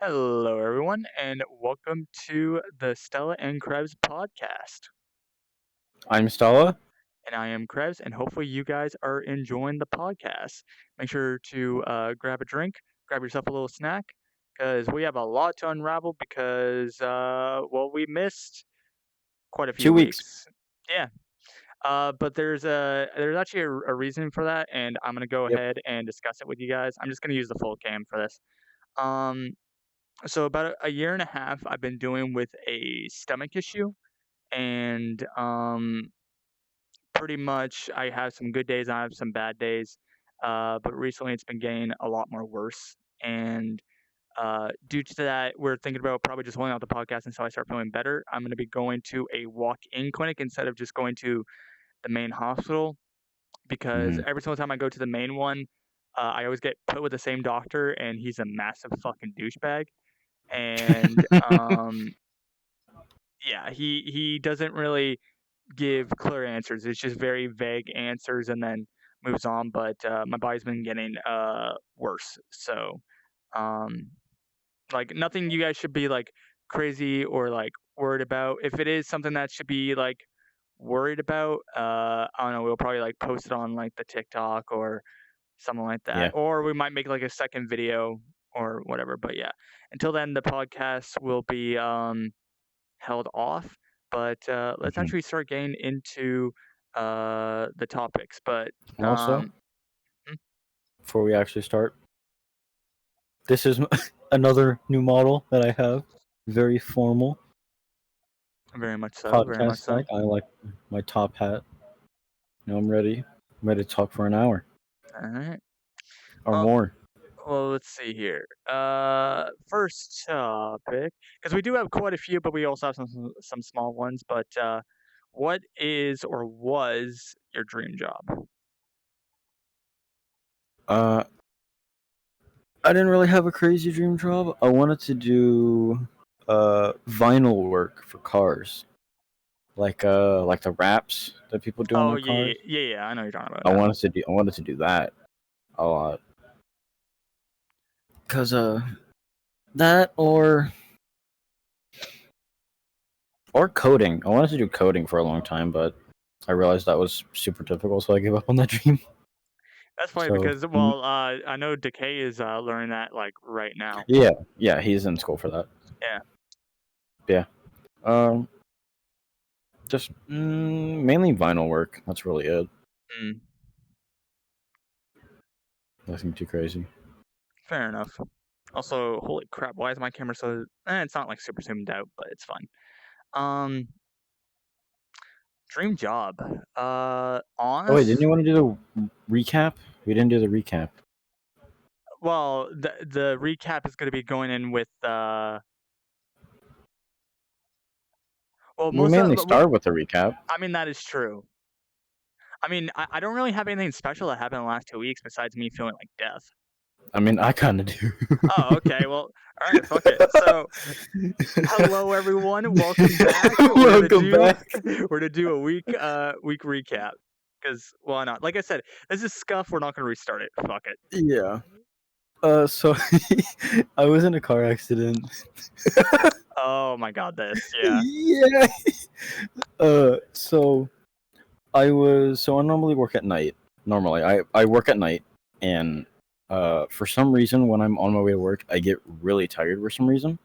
Hello, everyone, and welcome to the Stella and Krevzz podcast. I'm Stella. And I am Krevzz, and hopefully, you guys are enjoying the podcast. Make sure to grab a drink, grab yourself a little snack, because we have a lot to unravel. Because we missed quite a few 2 weeks. weeks. Yeah, but there's actually a reason for that, and I'm gonna go Yep. ahead and discuss it with you guys. I'm just gonna use the full cam for this. Um, so about a year and a half, I've been dealing with a stomach issue, and pretty much I have some good days, I have some bad days, but recently it's been getting a lot more worse. And due to that, we're thinking about probably just holding out the podcast until I start feeling better. I'm going to be going to a walk-in clinic instead of just going to the main hospital because hmm every single time I go to the main one, I always get put with the same doctor, and he's a massive fucking douchebag. And yeah, he doesn't really give clear answers. It's just very vague answers and then moves on. But my body's been getting worse. So, um, like nothing you guys should be like crazy or like worried about. If it is something that should be like worried about, I don't know. We'll probably like post it on like the TikTok or something like that, Yeah. or we might make like a second video or whatever. But yeah, until then, the podcast will be held off. But let's hmm actually start getting into the topics. But Also, um, mm, before we actually start, this is another new model that I have. Very formal, very much so. Very much podcast so. like. I like my top hat. I'm ready. I'm ready to talk for an hour All right. or Well, more. let's see here. First topic, because we do have quite a few, but we also have some small ones. But what is or was your dream job? Uh, I didn't really have a crazy dream job. I wanted to do vinyl work for cars, like the wraps that people do on Oh their yeah, yeah, cars. yeah, yeah. I know what you're talking about I now. wanted to do. I wanted to do that a lot. Cause that or coding. I wanted to do coding for a long time, but I realized that was super difficult, so I gave up on that dream. That's funny So because I know Decay is learning that like right now. yeah, he's in school for that. Yeah. Yeah. Um, just mainly vinyl work. That's really it. Mm, Nothing too crazy. fair enough. Also, holy crap! Why is my camera so? It's not like super zoomed out, but it's fine. Um, dream job. Oh wait, didn't Honest. you want to do the recap? We didn't do the recap. Well, the recap is going to be going in with well, We most of mainly start with the recap. I mean that is true. I mean, I don't really have anything special that happened in the last 2 weeks besides me feeling like death. I mean, I kind of do. Oh, okay. Well, all right. Fuck it. So, hello everyone. Welcome back. Welcome back. We're gonna do a week recap. Because why not? Like I said, this is scuff. We're not gonna restart it. Fuck it. Yeah. So I was in a car accident. Oh my god, this. Yeah. Yeah. So I normally work at night. Normally, I work at night, and for some reason, when I'm on my way to work, I get really tired for some reason,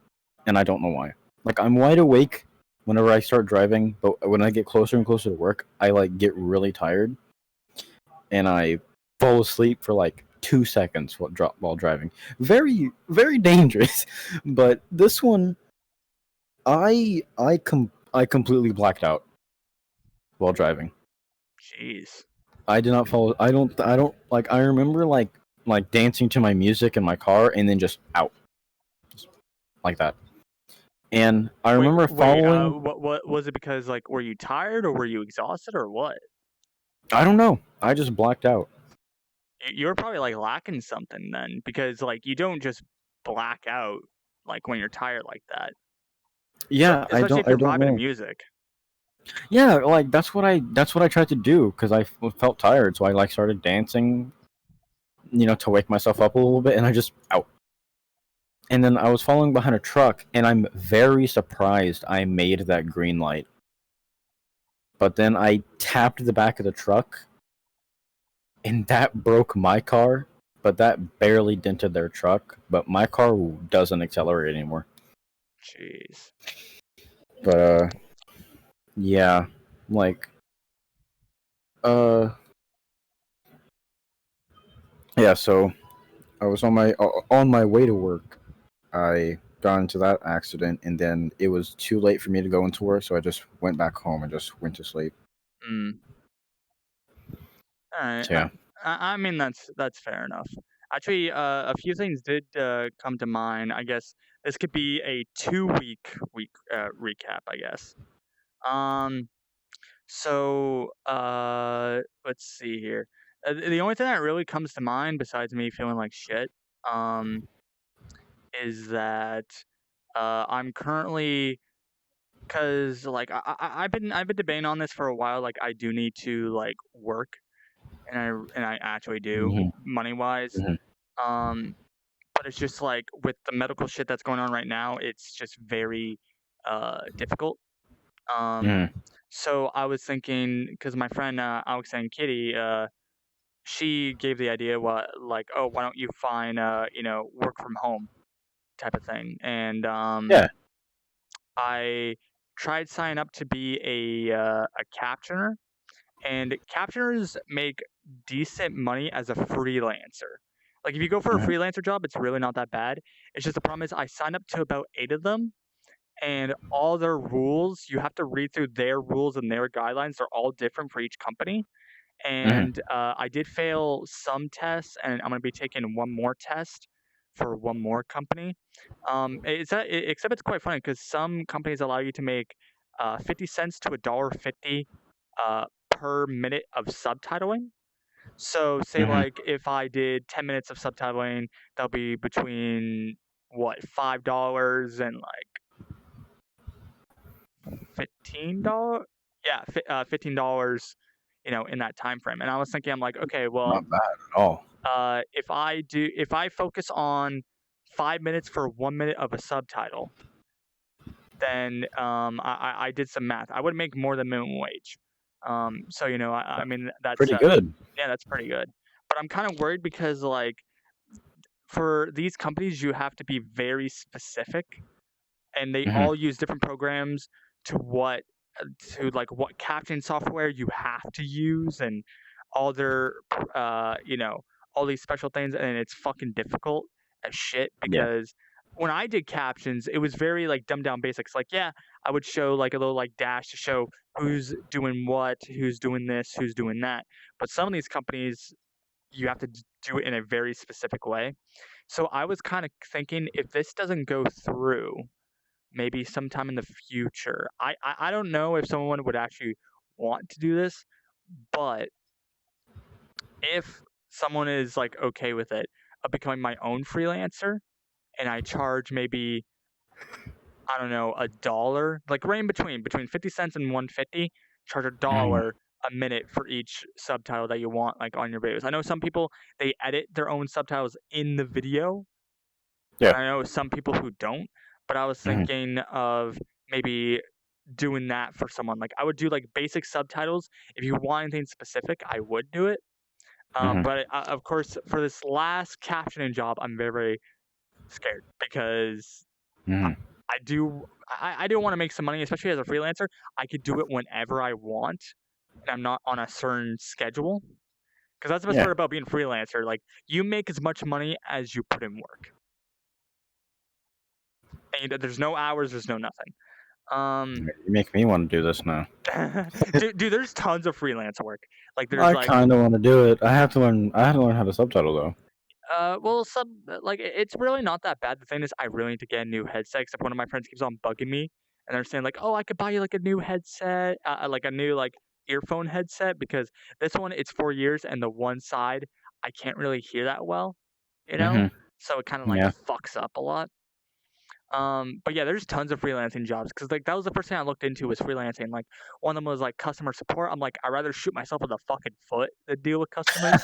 and I don't know why. Like I'm wide awake whenever I start driving, but when I get closer and closer to work, I like get really tired, and I fall asleep for like 2 seconds while driving. Very very dangerous. But this one, I completely blacked out while driving. Jeez. I did not follow. I don't like. I remember like dancing to my music in my car and then just out, just like that. And I Wait, remember wait. following. What was it? Because like, were you tired or were you exhausted or what? I don't know. I just blacked out. You were probably like lacking something then, because like you don't just black out like when you're tired like that. Yeah, Especially if I you're don't vibing to know. music. Yeah, like that's what I tried to do because I felt tired, so I like started dancing, to wake myself up a little bit, and I just out. and then I was following behind a truck, and I'm very surprised I made that green light. But then I tapped the back of the truck, and that broke my car, but that barely dented their truck. But my car doesn't accelerate anymore. Jeez. But yeah, like uh, yeah. So I was on my way to work. I got into that accident, and then it was too late for me to go into work, so I just went back home and just went to sleep. Mm. All right. So yeah. I mean that's fair enough. Actually, a few things did come to mind. I guess this could be a 2 week recap. I guess. Um. So let's see here. The only thing that really comes to mind, besides me feeling like shit, um, is that I'm currently, because like I've been debating on this for a while. Like I do need to like work, and I actually do, Hmm. money wise. Hmm. Um, but it's just like with the medical shit that's going on right now, it's just very difficult. Um, Hmm. so I was thinking, because my friend Alex and Kitty, she gave the idea, what like, oh, why don't you find work from home type of thing, and Yeah. I tried signing up to be a captioner, and captioners make decent money as a freelancer. Like if you go for a Hmm. freelancer job, it's really not that bad. It's just the problem is I signed up to about 8 of them, and all their rules, you have to read through their rules and their guidelines. They're all different for each company. Hmm. And I did fail some tests, and I'm going to be taking one more test for one more company. Except it's quite funny because some companies allow you to make 50 cents to $1.50 per minute of subtitling. So, say Hmm. like if I did 10 minutes of subtitling, that'll be between what, $5 and like $15? Yeah, $15, in that time frame. And I was thinking, I'm like, okay, well, Not bad at all. if I focus on 5 minutes for 1 minute of a subtitle, then I did some math. I would make more than minimum wage. So I mean that's Pretty good. yeah, that's pretty good. But I'm kind of worried because like for these companies, you have to be very specific, and they Hmm. all use different programs to what what caption software you have to use, and all their uh you know all these special things, and it's fucking difficult as shit Yeah. because when I did captions, it was very like dumbed down basics. Like, yeah, I would show like a little like dash to show who's doing what, who's doing this, who's doing that. But some of these companies, you have to do it in a very specific way. So I was kind of thinking, if this doesn't go through, maybe sometime in the future. I don't know if someone would actually want to do this, but if someone is like okay with it, of becoming my own freelancer, and I charge maybe, I don't know, $1, like right in between 50 cents and 150, charge a Hmm. dollar a minute for each subtitle that you want like on your videos. I know some people, they edit their own subtitles in the video, but Yeah. I know some people who don't. But I was Hmm. thinking of maybe doing that for someone. Like I would do like basic subtitles. If you want anything specific, I would do it. Hmm. But of course, for this last captioning job, I'm very, very scared because I, Hmm. I do want to make some money, especially as a freelancer. I could do it whenever I want, and I'm not on a certain schedule. Because that's the best Yeah. part about being a freelancer. Like you make as much money as you put in work, and there's no hours, there's no nothing. Um, You make me want to do this now. dude, there's tons of freelance work. Like there's I like, kind of want to do it. I have to learn. I have to learn how to subtitle though. well, like it's really not that bad. The thing is, I really need to get a new headset. Except one of my friends keeps on bugging me, and they're saying like, oh, I could buy you like a new headset, like a new like earphone headset, because this one it's 4 years, and the one side I can't really hear that well, you know. Hmm. So it kind of like Yeah. fucks up a lot. But yeah, there's tons of freelancing jobs because like that was the first thing I looked into was freelancing. Like one of them was like customer support. I'm like, I'd rather shoot myself in the fucking foot than deal with customers.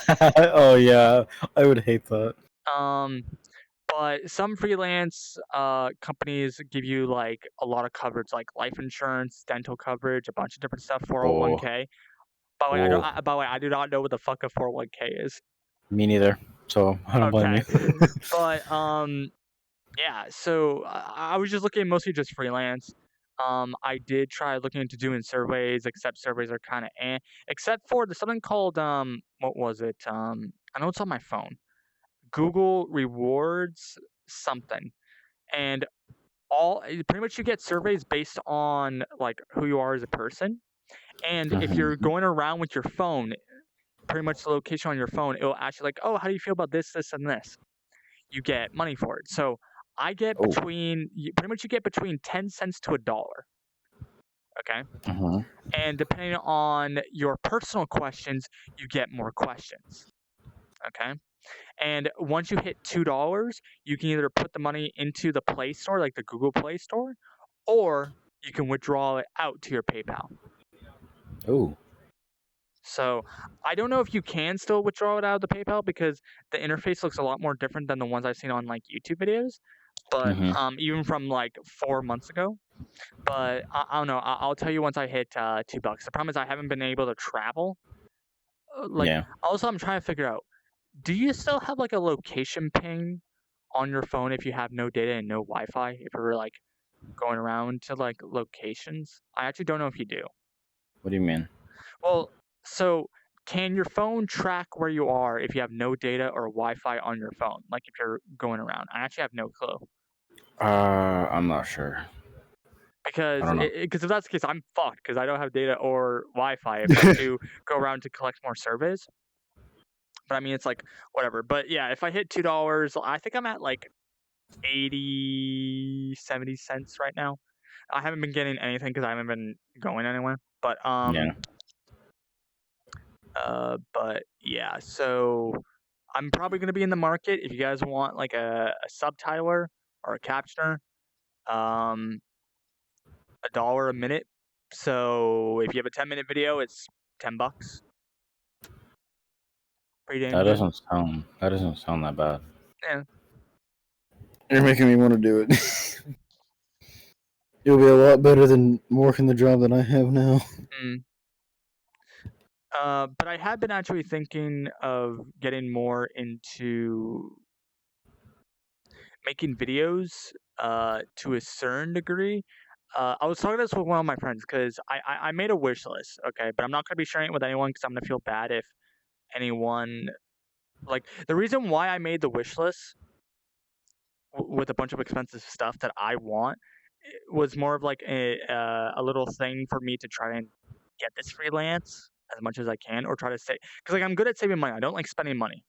Oh yeah. I would hate that. Um, But some freelance companies give you like a lot of coverage, like life insurance, dental coverage, a bunch of different stuff, Oh, 401k. By the way, oh, by the way, I do not know what the fuck a 401k is. me neither. So I don't blame Okay, you. but yeah. So I was just looking mostly just freelance. I did try looking into doing surveys, except surveys are kind of except for there's something called what was it? I know it's on my phone. Google Rewards something, and pretty much you get surveys based on like who you are as a person. And if you're Mhm. going around with your phone, pretty much the location on your phone, it'll actually like, oh, how do you feel about this, this, and this? You get money for it. So I get Oh. pretty much you get between 10 cents to $1. Okay. Mhm. And depending on your personal questions, you get more questions. Okay. And once you hit $2, you can either put the money into the Play Store, like the Google Play Store, or you can withdraw it out to your PayPal. Oh. So I don't know if you can still withdraw it out of the PayPal because the interface looks a lot more different than the ones I've seen on like YouTube videos. But Mhm. even from like 4 months ago. But I don't know. I'll tell you once I hit $2. The problem is I haven't been able to travel. Like Yeah. also, I'm trying to figure out. Do you still have like a location ping on your phone if you have no data and no Wi-Fi? If you're like going around to like locations, I actually don't know if you do. What do you mean? Well, so can your phone track where you are if you have no data or Wi-Fi on your phone? Like if you're going around, I actually have no clue I'm not sure. I because don't know. if that's the case, I'm fucked because I don't have data or Wi-Fi if I do go around to collect more surveys. But I mean, it's like whatever. But yeah, if I hit $2, I think I'm at like 80, 70 cents right now. I haven't been getting anything because I haven't been going anywhere. Yeah. But yeah, so I'm probably gonna be in the market if you guys want like a subtitler or a captioner. Um, $1 a minute. So if you have a 10-minute video, it's $10. Pretty damn That good. doesn't sound. That doesn't sound that bad. Yeah. You're making me want to do it. It'll be a lot better than working the job that I have now. Mm. But I have been actually thinking of getting more into making videos to a certain degree. I was talking this with one of my friends because I made a wish list, okay, but I'm not gonna be sharing it with anyone because I'm gonna feel bad if anyone like the reason why I made the wish list with a bunch of expensive stuff that I want was more of like a little thing for me to try and get this freelance as much as I can or try to save because like I'm good at saving money. I don't like spending money.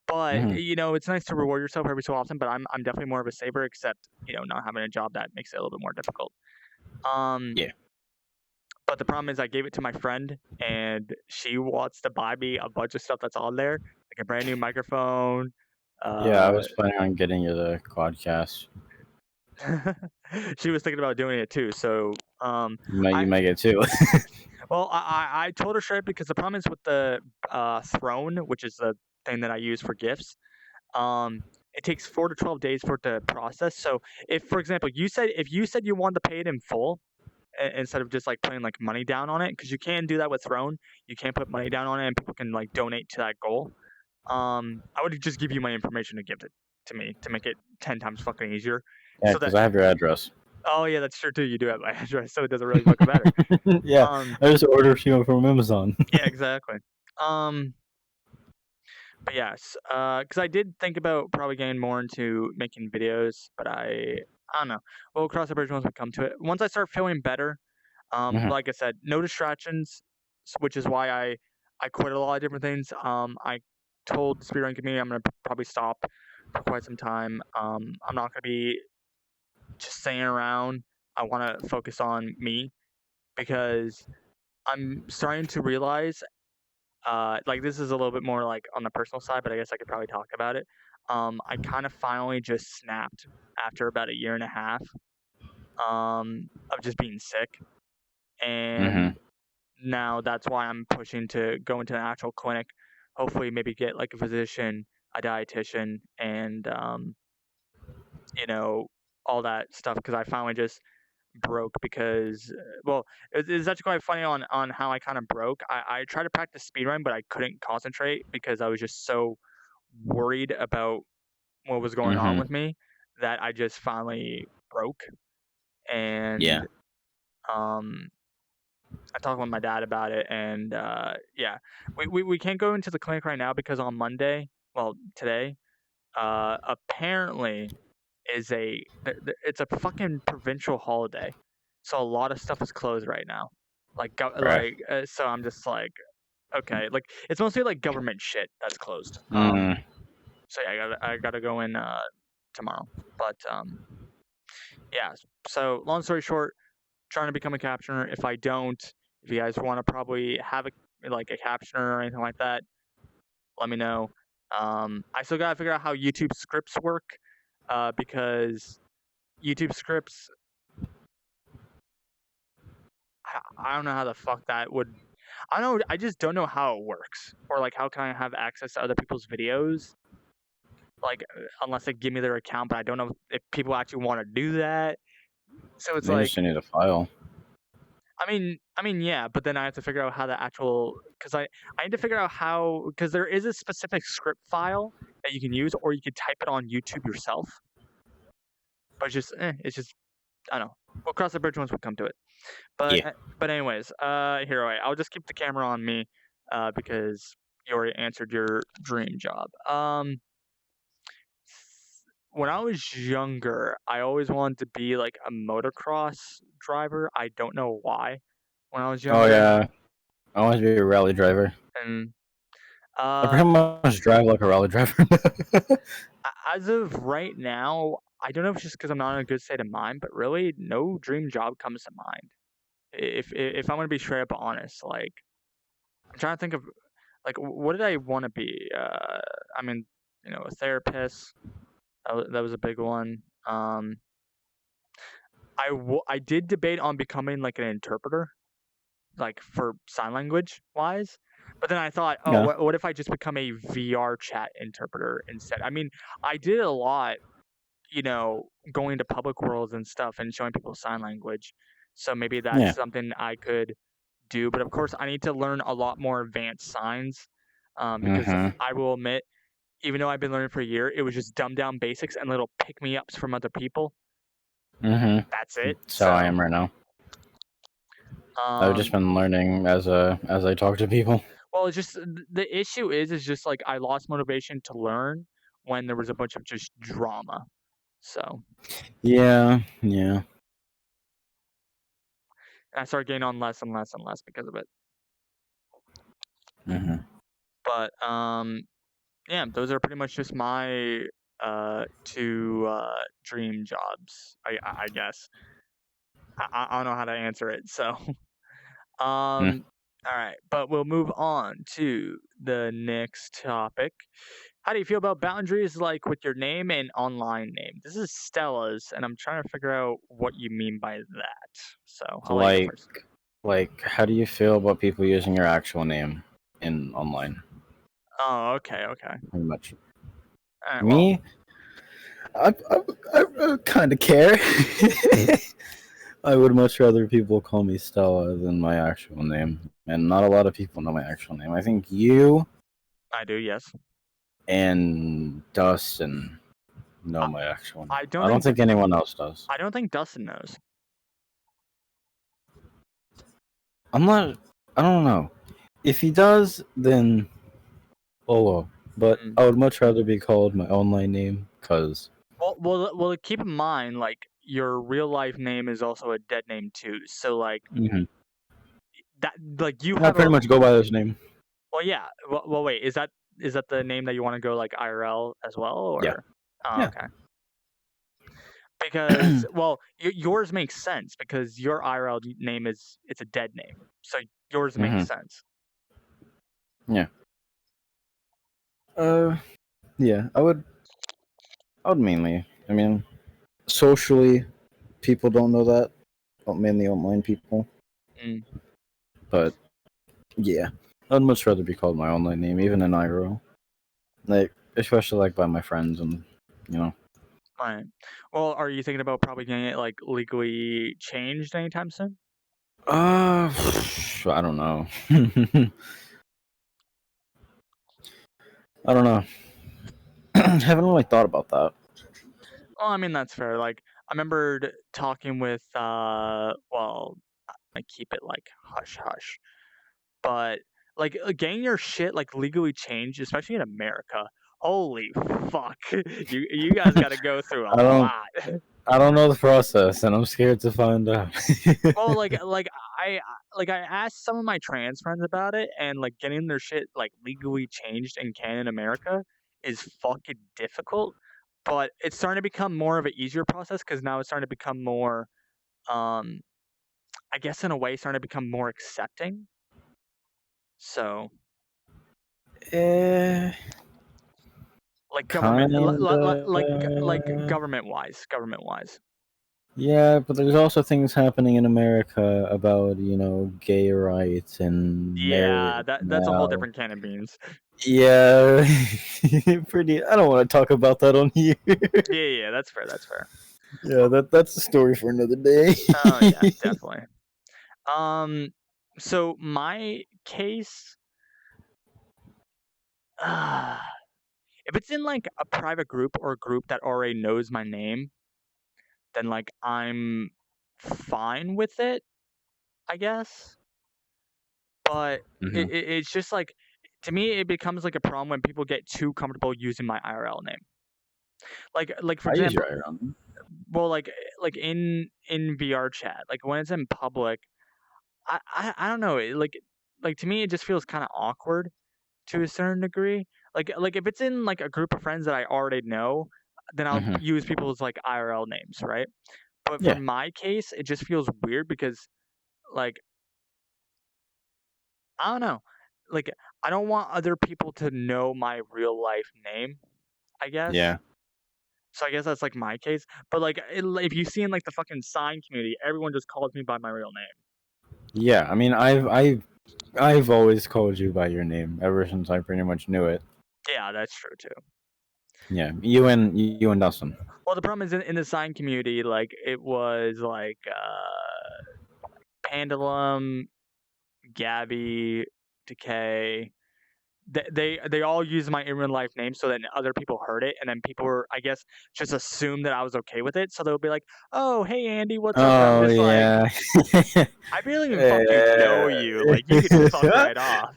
But, Mhm. it's nice to reward yourself every so often, but I'm definitely more of a saver, except, not having a job that makes it a little bit more difficult. Um, Yeah. but the problem is I gave it to my friend, and she wants to buy me a bunch of stuff that's on there, like a brand new microphone. Yeah. I Uh, was planning on getting you the quadcast. she was thinking about doing it too. So, You I might get two. well, I told her straight because the problem is with the throne, which is the thing that I use for gifts. It takes 4 to 12 days for it to process. So if, for example, if you said you wanted to pay it in full instead of just like putting like money down on it, because you can do that with Throne, you can put money down on it and people can like donate to that goal. I would just give you my information to give it to me to make it 10 times fucking easier. Yeah, So because that I have your address. oh yeah, that's true too. You do have my address, so it doesn't really fucking matter. Yeah, Um, I just ordered you from Amazon. yeah, exactly. Um, But yes, because I did think about probably getting more into making videos, but I don't know. We'll cross the bridge once we come to it. Once I start feeling better, Mhm. like I said, no distractions, which is why I quit a lot of different things. I told the speedrun community I'm gonna probably stop for quite some time. I'm not gonna be just staying around. I want to focus on me because I'm starting to realize like this is a little bit more like on the personal side, but I guess I could probably talk about it. I kind of finally just snapped after about a year and a half of just being sick, and Mhm. now that's why I'm pushing to go into an actual clinic. Hopefully, maybe get like a physician, a dietitian, and all that stuff because I finally just broke because well, it's actually quite funny on how I kind of broke. I tried to practice speedrun, but I couldn't concentrate because I was just so worried about what was going on Mm-hmm. with me that I just finally broke. And Yeah. um, I talked with my dad about it, and yeah, we can't go into the clinic right now because on Monday, well, today, apparently is it's a fucking provincial holiday, so a lot of stuff is closed right now. Right. So I'm just like, okay, like it's mostly like government shit that's closed. Mm. So yeah, I gotta go in tomorrow, but yeah. So long story short, trying to become a captioner. If I don't, if you guys want to probably have a captioner or anything like that, let me know. I still gotta figure out how YouTube scripts work, because YouTube scripts, I don't know how the fuck that would. I don't know. I just don't know how it works, or like how can I have access to other people's videos? Like unless they give me their account, but I don't know if people actually want to do that. So it's They like, just need a file. yeah, but then I have to figure out how the actual because I need to figure out how because there is a specific script file that you can use, or you could type it on YouTube yourself. But it's just I don't know. We'll cross the bridge once we come to it. But Yeah. anyways, here, wait, I'll just keep the camera on me, because you already answered your dream job. When I was younger, I always wanted to be like a motocross driver. I don't know why. When I was Oh younger, yeah. I want to be a rally driver. and I uh, pretty much drive like a rally driver. as of right now, I don't know if it's just because I'm not in a good state of mind, but really, no dream job comes to mind. If I'm gonna be straight up honest, like I'm trying to think of like what did I want to be? I mean, a therapist. That was a big one. I did debate on becoming like an interpreter, like for sign language wise. But then I thought, oh, Yeah. what if I just become a VRChat interpreter instead? I mean, I did a lot, going to public worlds and stuff and showing people sign language. So maybe that's Yeah. something I could do. But of course, I need to learn a lot more advanced signs, because Mm-hmm. I will admit, even though I've been learning for a year, it was just dumbed down basics and little pick me ups from other people. Mm-hmm. That's it. That's how I So, am right now. I've just um, been learning as I talk to people. well, it's just the issue is just like I lost motivation to learn when there was a bunch of just drama. So Yeah. Yeah. I started getting on less and less and less because of it. Mm-hmm. But yeah, those are pretty much just my two dream jobs. I guess I don't know how to answer it. So Mm. all right, but we'll move on to the next topic. How do you feel about boundaries like with your name and online name? This is Stella's, and I'm trying to figure out what you mean by that. So I'll let you go Like, first. how do you feel about people using your actual name in online? Oh, okay, okay. Pretty much. All right, well, Me, I kind of care. I would much rather people call me Stella than my actual name, and not a lot of people know my actual name. I think you I do, yes. and Dustin know I, my actual name. I don't I don't think think anyone else does. I don't think Dustin knows. I'm not. I don't know. If he does, then oh well. But Mm. I would much rather be called my online name, cause Well, keep in mind, like your real life name is also a dead name too. So like that, like you I have pretty a much go by this name. well, yeah. Well, wait, is that the name that you want to go like IRL as well, Yeah. or? Oh, Yeah. okay. Because well, yours makes sense because your IRL name it's a dead name, so yours makes Mhm. sense. Yeah. Uh. Yeah. I would mainly. I mean, socially, people don't know that. Mainly online people. Mm. But yeah, I'd much rather be called my online name, even in IRL. Like, especially like by my friends and you know. Right. Well, are you thinking about probably getting it, like, legally changed anytime soon? I don't know. I don't know. Haven't really thought about that. Well, I mean, that's fair, like, I remembered talking with, well, I keep it, like, hush hush, but, like, getting your shit, like, legally changed, especially in America, holy fuck. You guys gotta go through a I don't. lot. I don't know the process, and I'm scared to find out. Well, like I asked some of my trans friends about it, and like getting their shit like legally changed in Canada, and America, is fucking difficult. But it's starting to become more of an easier process because now it's starting to become more, um, I guess in a way, starting to become more accepting. So eh, like government, like kinda. government wise. Yeah, but there's also things happening in America about, gay rights and Yeah, marriage that's a whole now. different can of beans. Yeah, pretty. I don't want to talk about that on here. Yeah, yeah, that's fair. That's fair. Yeah, that's a story for another day. Oh yeah, definitely. Um, so my case, if it's in like a private group or a group that already knows my name, then like I'm fine with it, I guess. But Hmm. it's just like to me, it becomes like a problem when people get too comfortable using my IRL name. Like for I use your example, iron. well, like in VR chat, like when it's in public, I don't know, like to me, it just feels kind of awkward to a certain degree. Like if it's in like a group of friends that I already know, then I'll Hmm. use people's like IRL names, right? But for Yeah, my case, it just feels weird because like I don't know. Like I don't want other people to know my real life name, I guess. yeah, So I guess that's like my case. But like if you see in like the fucking sign community, everyone just calls me by my real name. yeah. I mean, I've always called you by your name ever since I pretty much knew it. Yeah, that's true too. Yeah, you and Dustin. Well, the problem is in the sign community, like it was like Pendulum, Gabby, Decay. They all use my in real life name so that other people heard it, and then people were, I guess, just assumed that I was okay with it. So they'll be like, "Oh, hey Andy, what's up?" And I'm Oh just like, yeah. "I barely even fucking know Eh, you. Like, you could fuck right off."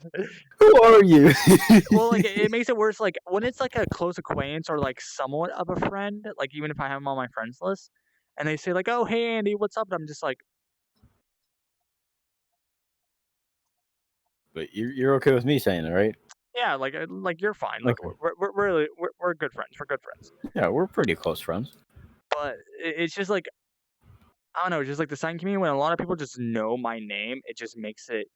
Who are you? Well, like it makes it worse. Like when it's like a close acquaintance or like somewhat of a friend, like even if I have them on my friends list, and they say like, "Oh, hey Andy, what's up?" And I'm just like, But you're okay with me saying it, right? "Yeah, like you're fine. Look, Okay. we're good friends. We're good friends." Yeah, we're pretty close friends. But it's just like I don't know, just like the sign community when a lot of people just know my name, it just makes it,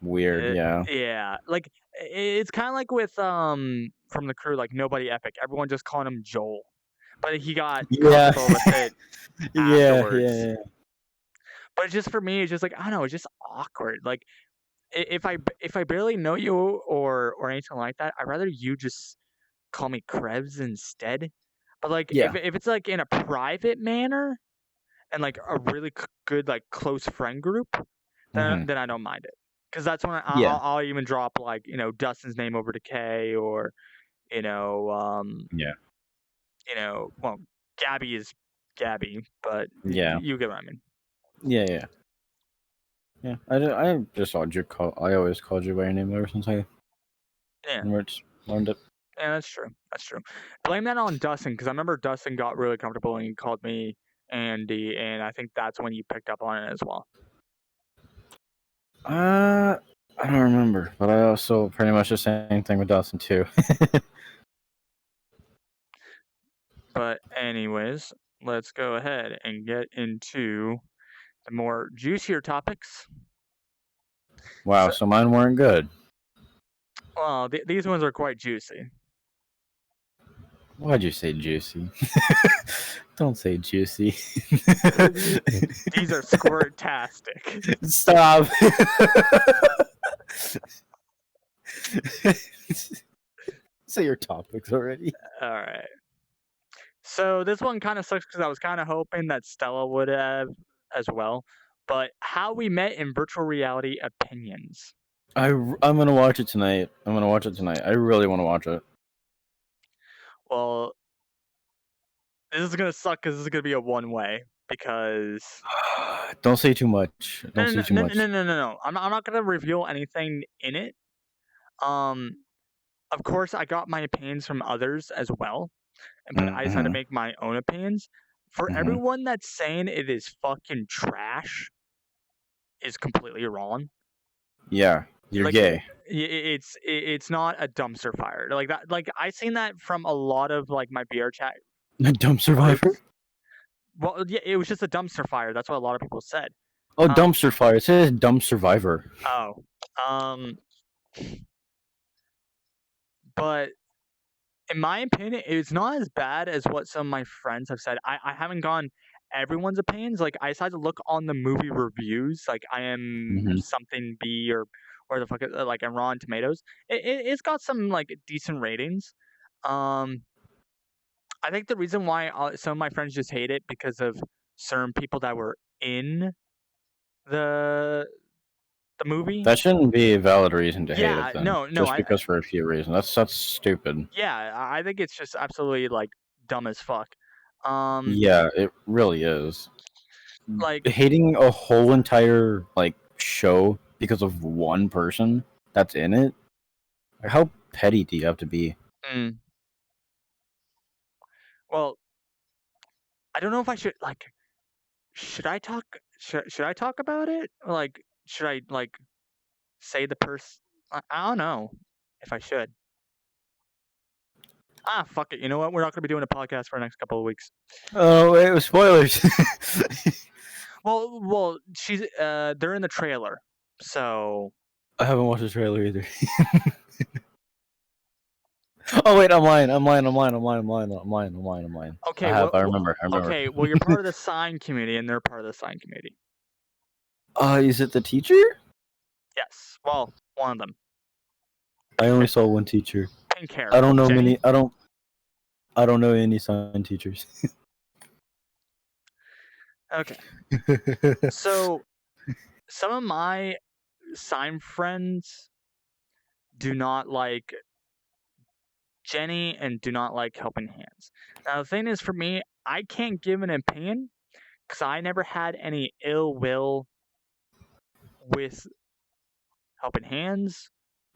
Weird, yeah. yeah. Like it's kind of like with from the crew, like nobody epic. Everyone just calling him Joel, but he got Yeah. comfortable with it Yeah, afterwards. yeah, But it's just for me, it's just like I don't know, it's just awkward. Like if I barely know you or anything like that, I'd rather you just call me Krevzz instead. But like yeah. if it's like in a private manner and like a really good like close friend group, Hmm. then I don't mind it. Because that's when Yeah, I'll even drop like Dustin's name over to K or you know yeah, well Gabby is Gabby, but yeah, you get what I mean. yeah, yeah. Yeah, I just thought you call. I always called you by your name ever since I Yeah, learned it. yeah, that's true. That's true. Blame that on Dustin because I remember Dustin got really comfortable and he called me Andy, and I think that's when you picked up on it as well. Uh, I don't remember, but I also pretty much the same thing with Dustin too. But anyways, let's go ahead and get into the more juicier topics. Wow, So, so mine weren't good. well, these ones are quite juicy. Why'd you say juicy? Don't say juicy. These are squirt-tastic. Stop. Say your topics already. All right. So this one kind of sucks because I was kind of hoping that Stella would have as well. But how we met in virtual reality opinions. I'm gonna watch it tonight. I'm gonna watch it tonight. I really want to watch it. Well, this is gonna suck because this is gonna be a one way because Don't say too much. Don't no say no too no no no much. no no no. I'm not gonna reveal anything in it. Um, of course I got my opinions from others as well, but I decided to Mm-hmm. make my own opinions. For Mm-hmm. everyone that's saying it is fucking trash, is completely wrong. Yeah, you're Like gay. it's not a dumpster fire like that. Like I seen that from a lot of like my VRChat A dumb survivor. groups. Well, yeah, it was just a dumpster fire. That's what a lot of people said. Oh, Um, dumpster fire. It says dumb survivor. oh, um, but in my opinion, it's not as bad as what some of my friends have said. I haven't gone everyone's opinions. Like I decided to look on the movie reviews. Like I am Mm-hmm. something B or the fuck like on Rotten Tomatoes. It's got some like decent ratings. Um, I think the reason why some of my friends just hate it because of certain people that were in the the movie. That shouldn't be a valid reason to hate it Yeah, then. no, Just because for a few reasons. That's stupid. yeah, I think it's just absolutely like dumb as fuck. Um, Yeah, it really is. like, Hating a whole entire like show because of one person that's in it. Like, how petty do you have to be? mm, well, I don't know if I should like. Should I talk? Should I talk about it? Or like, should I like say the person? I don't know if I should. Ah, fuck it. You know what? We're not gonna be doing a podcast for the next couple of weeks. Oh, it was spoilers. Well, they're in the trailer, so I haven't watched the trailer either. Oh wait, I'm lying. I'm lying. I'm lying. I'm lying. I'm lying. I'm lying. I'm lying. I'm lying. I okay. have. I remember. I remember. Okay. Well, you're part of the sign community, and they're part of the sign community. Is it the teacher? Yes. Well, one of them. I only saw one teacher. Pink hair. I don't know Jenny. many. I don't know any science teachers. Okay. So some of my sign friends do not like Jenny and do not like Helping Hands. Now the thing is, for me, I can't give an opinion because I never had any ill will with Helping Hands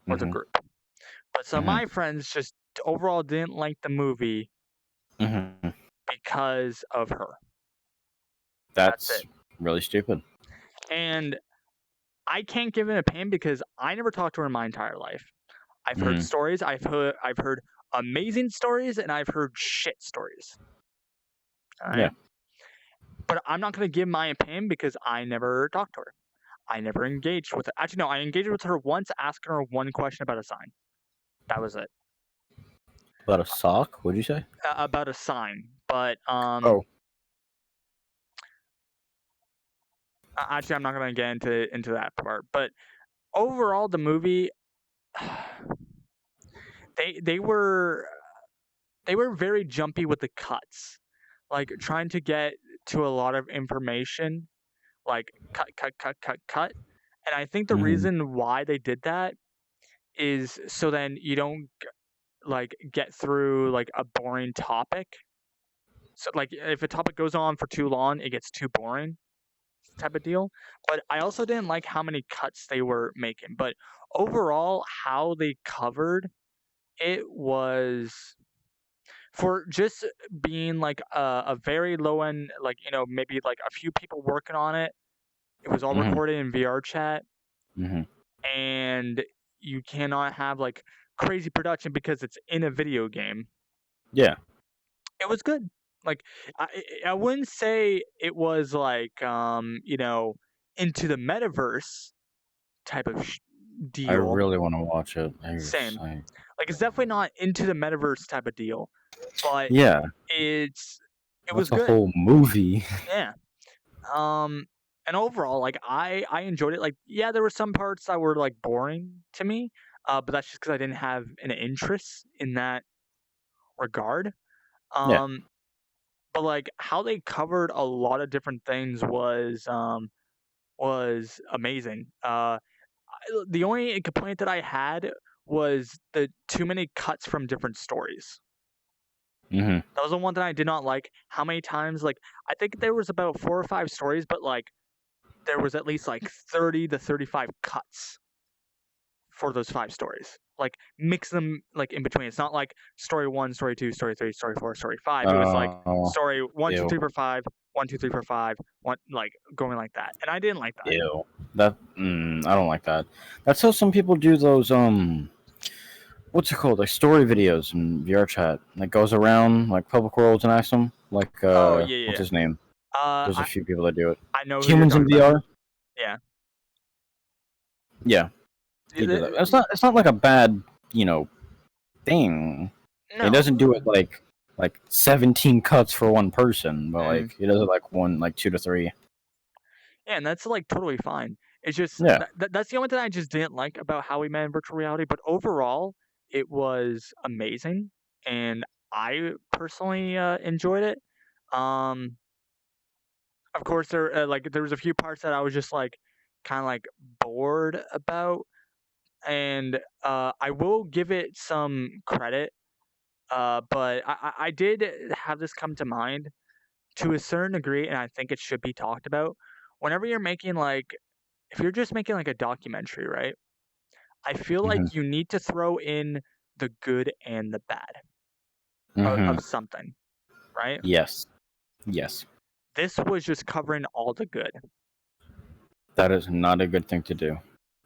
or the Mm-hmm. group. But some of Mm-hmm. my friends just overall didn't like the movie Mm-hmm. because of her. That's That's it. really stupid. And I can't give an opinion because I never talked to her in my entire life. I've heard Mm. stories. I've heard amazing stories, and I've heard shit stories. All right. Yeah. But I'm not gonna give my opinion because I never talked to her. I never engaged with her. Actually, no, I engaged with her once, asking her one question about a sign. That was it. About a sock? What'd you say? About a sign. But Oh. actually, I'm not gonna get into that part. But overall, the movie, they were very jumpy with the cuts, like trying to get to a lot of information, like cut. And I think the Mm-hmm. reason why they did that is so then you don't like get through like a boring topic. So like if a topic goes on for too long, it gets too boring type of deal. But I also didn't like how many cuts they were making. But overall, how they covered it was for just being like a very low end, like maybe like a few people working on it. It was all Mm-hmm. recorded in VRChat, Mm-hmm. and you cannot have like crazy production because it's in a video game. Yeah. It was good. Like I wouldn't say it was like into the metaverse type of I deal. really want to watch it. Same. Like it's definitely not into the metaverse type of deal, but Yeah. it's it was That's a good. whole movie. Yeah. And overall, like I enjoyed it. Like yeah, there were some parts that were like boring to me, but that's just because I didn't have an interest in that regard. Yeah. Um, but like how they covered a lot of different things was amazing. The only complaint that I had was the too many cuts from different stories. Hmm. That was the one that I did not like. How many times, like, I think there was about 4 or 5 stories, but, like, there was at least, like, 30 to 35 cuts for those 5 stories. Like, mix them, like, in between. It's not like story 1, story 2, story 3, story 4, story 5. It was like Oh, story 1, 2, ew, 3, 4, 5, 1, 2, 3, 4, 5, 1, like, going like that, and I didn't like that. ew. I don't like that. That's how some people do those. What's it called? Like story videos in VRChat. That goes around like public worlds and asks them. Like Oh, yeah, yeah, what's yeah. his name? There's a I few people that do it. I know who you're Humans in talking about. VR. Yeah. Yeah, they do that. It's not like a bad thing. It No. doesn't do it like 17 cuts for one person, but Mm. like it does it like one like 2 to 3. Yeah, and that's, like, totally fine. It's just Yeah. that's the only thing I just didn't like about how we met in virtual reality, but overall, it was amazing, and I personally, enjoyed it. Um, of course, there was a few parts that I was just, like, kinda, like, bored about, and, I will give it some credit, but I did have this come to mind to a certain degree, and I think it should be talked about. Whenever you're making, like if you're just making like a documentary, right? I feel like Hmm. you need to throw in the good and the bad Hmm. of something, right? Yes. Yes. This was just covering all the good. That is not a good thing to do.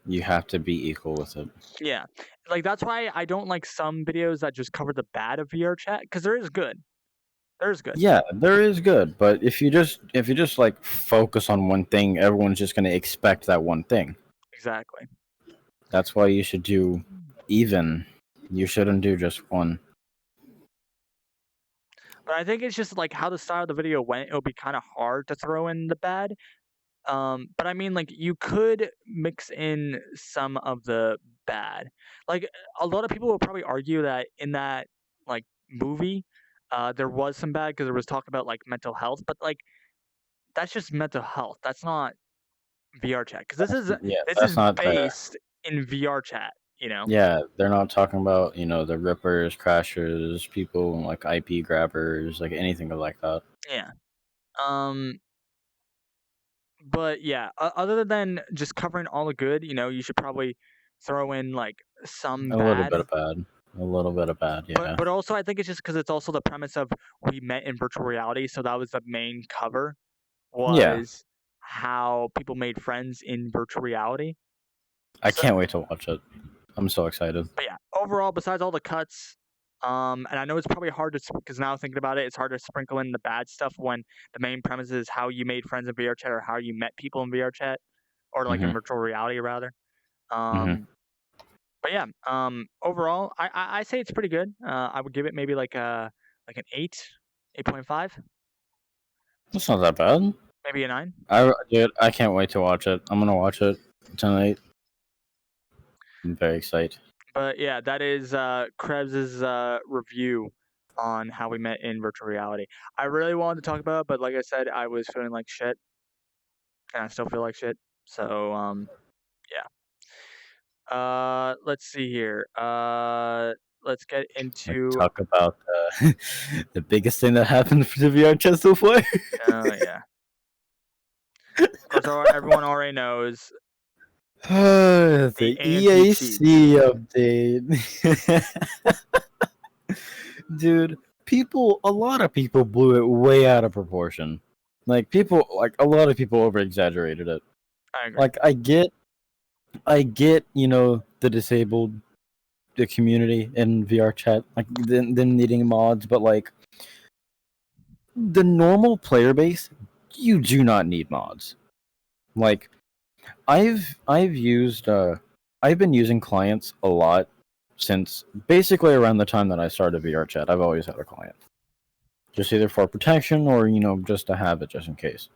You have to be equal with it. Yeah. Like that's why I don't like some videos that just cover the bad of VR chat because there is good. There's good. Yeah, there is good, but if you just like focus on one thing, everyone's just gonna expect that one thing. Exactly. That's why you should do even. You shouldn't do just one. But I think it's just like how the style of the video went, it'll be kind of hard to throw in the bad. But I mean, like, you could mix in some of the bad. Like, a lot of people will probably argue that in that like movie, there was some bad because there was talk about like mental health, but like that's just mental health. That's not VR chat because Yeah, this that's is not the. based in VR chat. You know? Yeah, they're not talking about the rippers, crashers, people like IP grabbers, like anything like that. Yeah. Um. But yeah, other than just covering all the good, you should probably throw in like some A little bit bad. of bad. A little bit of bad. But Yeah. but also I think it's just because it's also the premise of we met in virtual reality, so that was the main cover, Yeah. was how people made friends in virtual reality. I So can't wait to watch it. I'm so excited. but yeah, overall, besides all the cuts, and I know it's probably hard to because now thinking about it, it's hard to sprinkle in the bad stuff when the main premise is how you made friends in VR chat or how you met people in VR chat or like in Mhm. virtual reality rather. Mhm. Um, but yeah, overall, I say it's pretty good. I would give it maybe like an 8, 8.5. That's not that bad. Maybe a 9. Dude, I can't wait to watch it. I'm gonna watch it tonight. I'm very excited. But yeah, that is Krevz's review on how we met in virtual reality. I really wanted to talk about it, but like I said, I was feeling like shit, and I still feel like shit. So yeah. Let's see here. Let's get Like into. talk about the biggest thing that happened for the VR chest so far. Yeah. Of course, everyone already knows the The anti-cheat. EAC update. Dude, a lot of people blew it way out of proportion. Like a lot of people over exaggerated it. I agree. Like I get, the disabled, the community in VR chat, like them needing mods, but like the normal player base, you do not need mods. Like I've been using clients a lot since basically around the time that I started VR chat. I've always had a client. Just either for protection or, just to have it just in case.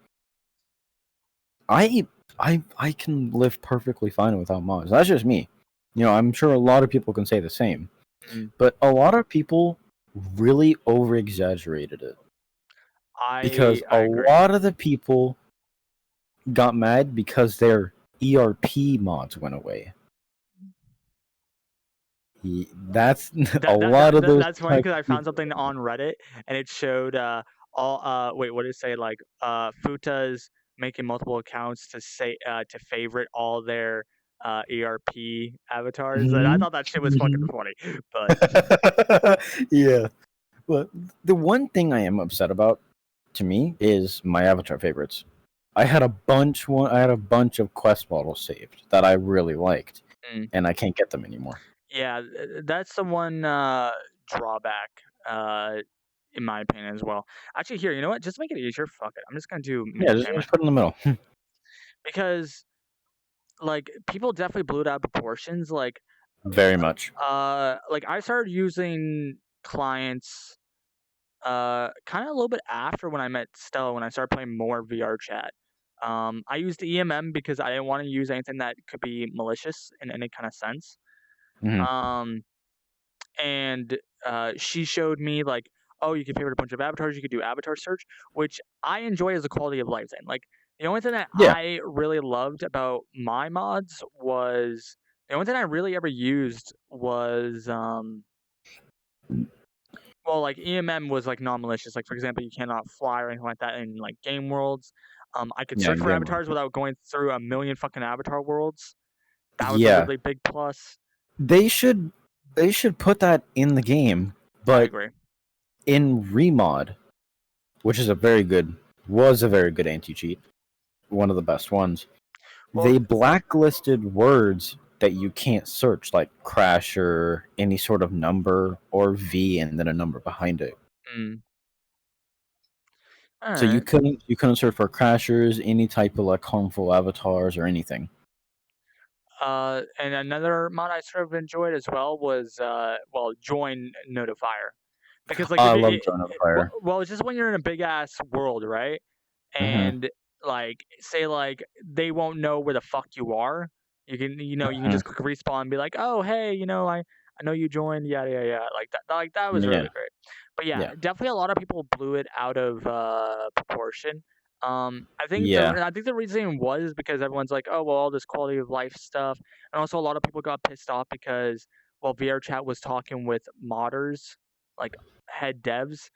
I I can live perfectly fine without mods. That's just me. I'm sure a lot of people can say the same. Mm. But a lot of people really over exaggerated it. because a I agree. lot of the people got mad because their ERP mods went away. That's a lot of those That's funny type because I of found people. something on Reddit and it showed all wait, what did it say? Like Futa's making multiple accounts to say to favorite all their ERP avatars, and I Mhm, thought that shit was fucking mhm. funny. But Yeah, but the one thing I am upset about, to me, is my avatar favorites. I had a bunch of quest models saved that I really liked, mm, and I can't get them anymore. yeah, that's the one drawback in my opinion as well. Actually, here, you know what? Just to make it easier, fuck it. I'm just gonna do Yeah, minute payment just put it in the middle. because like people definitely blew it out of proportions. Very much. Like I started using clients kind of a little bit after when I met Stella when I started playing more VRChat. I used EMM because I didn't want to use anything that could be malicious in any kind of sense. Hmm. Um, and she showed me like, oh, you can favorite a bunch of avatars, you could do avatar search, which I enjoy as a quality of life thing. Like the only thing that Yeah, I really loved about my mods was the only thing I really ever used was well, like EMM was like non-malicious. Like for example, you cannot fly or anything like that in like game worlds. I could yeah, search in for game mode. avatars without going through a million fucking avatar worlds. That was a Yeah, really big plus. they should they should put that in the game, I but agree. in remod, which is a very good anti cheat, one of the best ones. Well, They blacklisted words that you can't search, like crash or any sort of number or V and then a number behind it. mm, all So right. you couldn't search for crashers, any type of like harmful avatars or anything. And another mod I sort of enjoyed as well was well, join notifier, because like I if love Drone of Fire. well, it's just when you're in a big ass world, right? Hmm. And like say like they won't know where the fuck you are. You can Hmm. just click respawn and be like, oh hey, I know you joined, yada yada yada. Like that was Yeah, really great. But yeah, yeah, definitely a lot of people blew it out of proportion. yeah, I think the reason was because everyone's like, oh well, all this quality of life stuff, and also a lot of people got pissed off because well, VRChat was talking with modders, like head devs,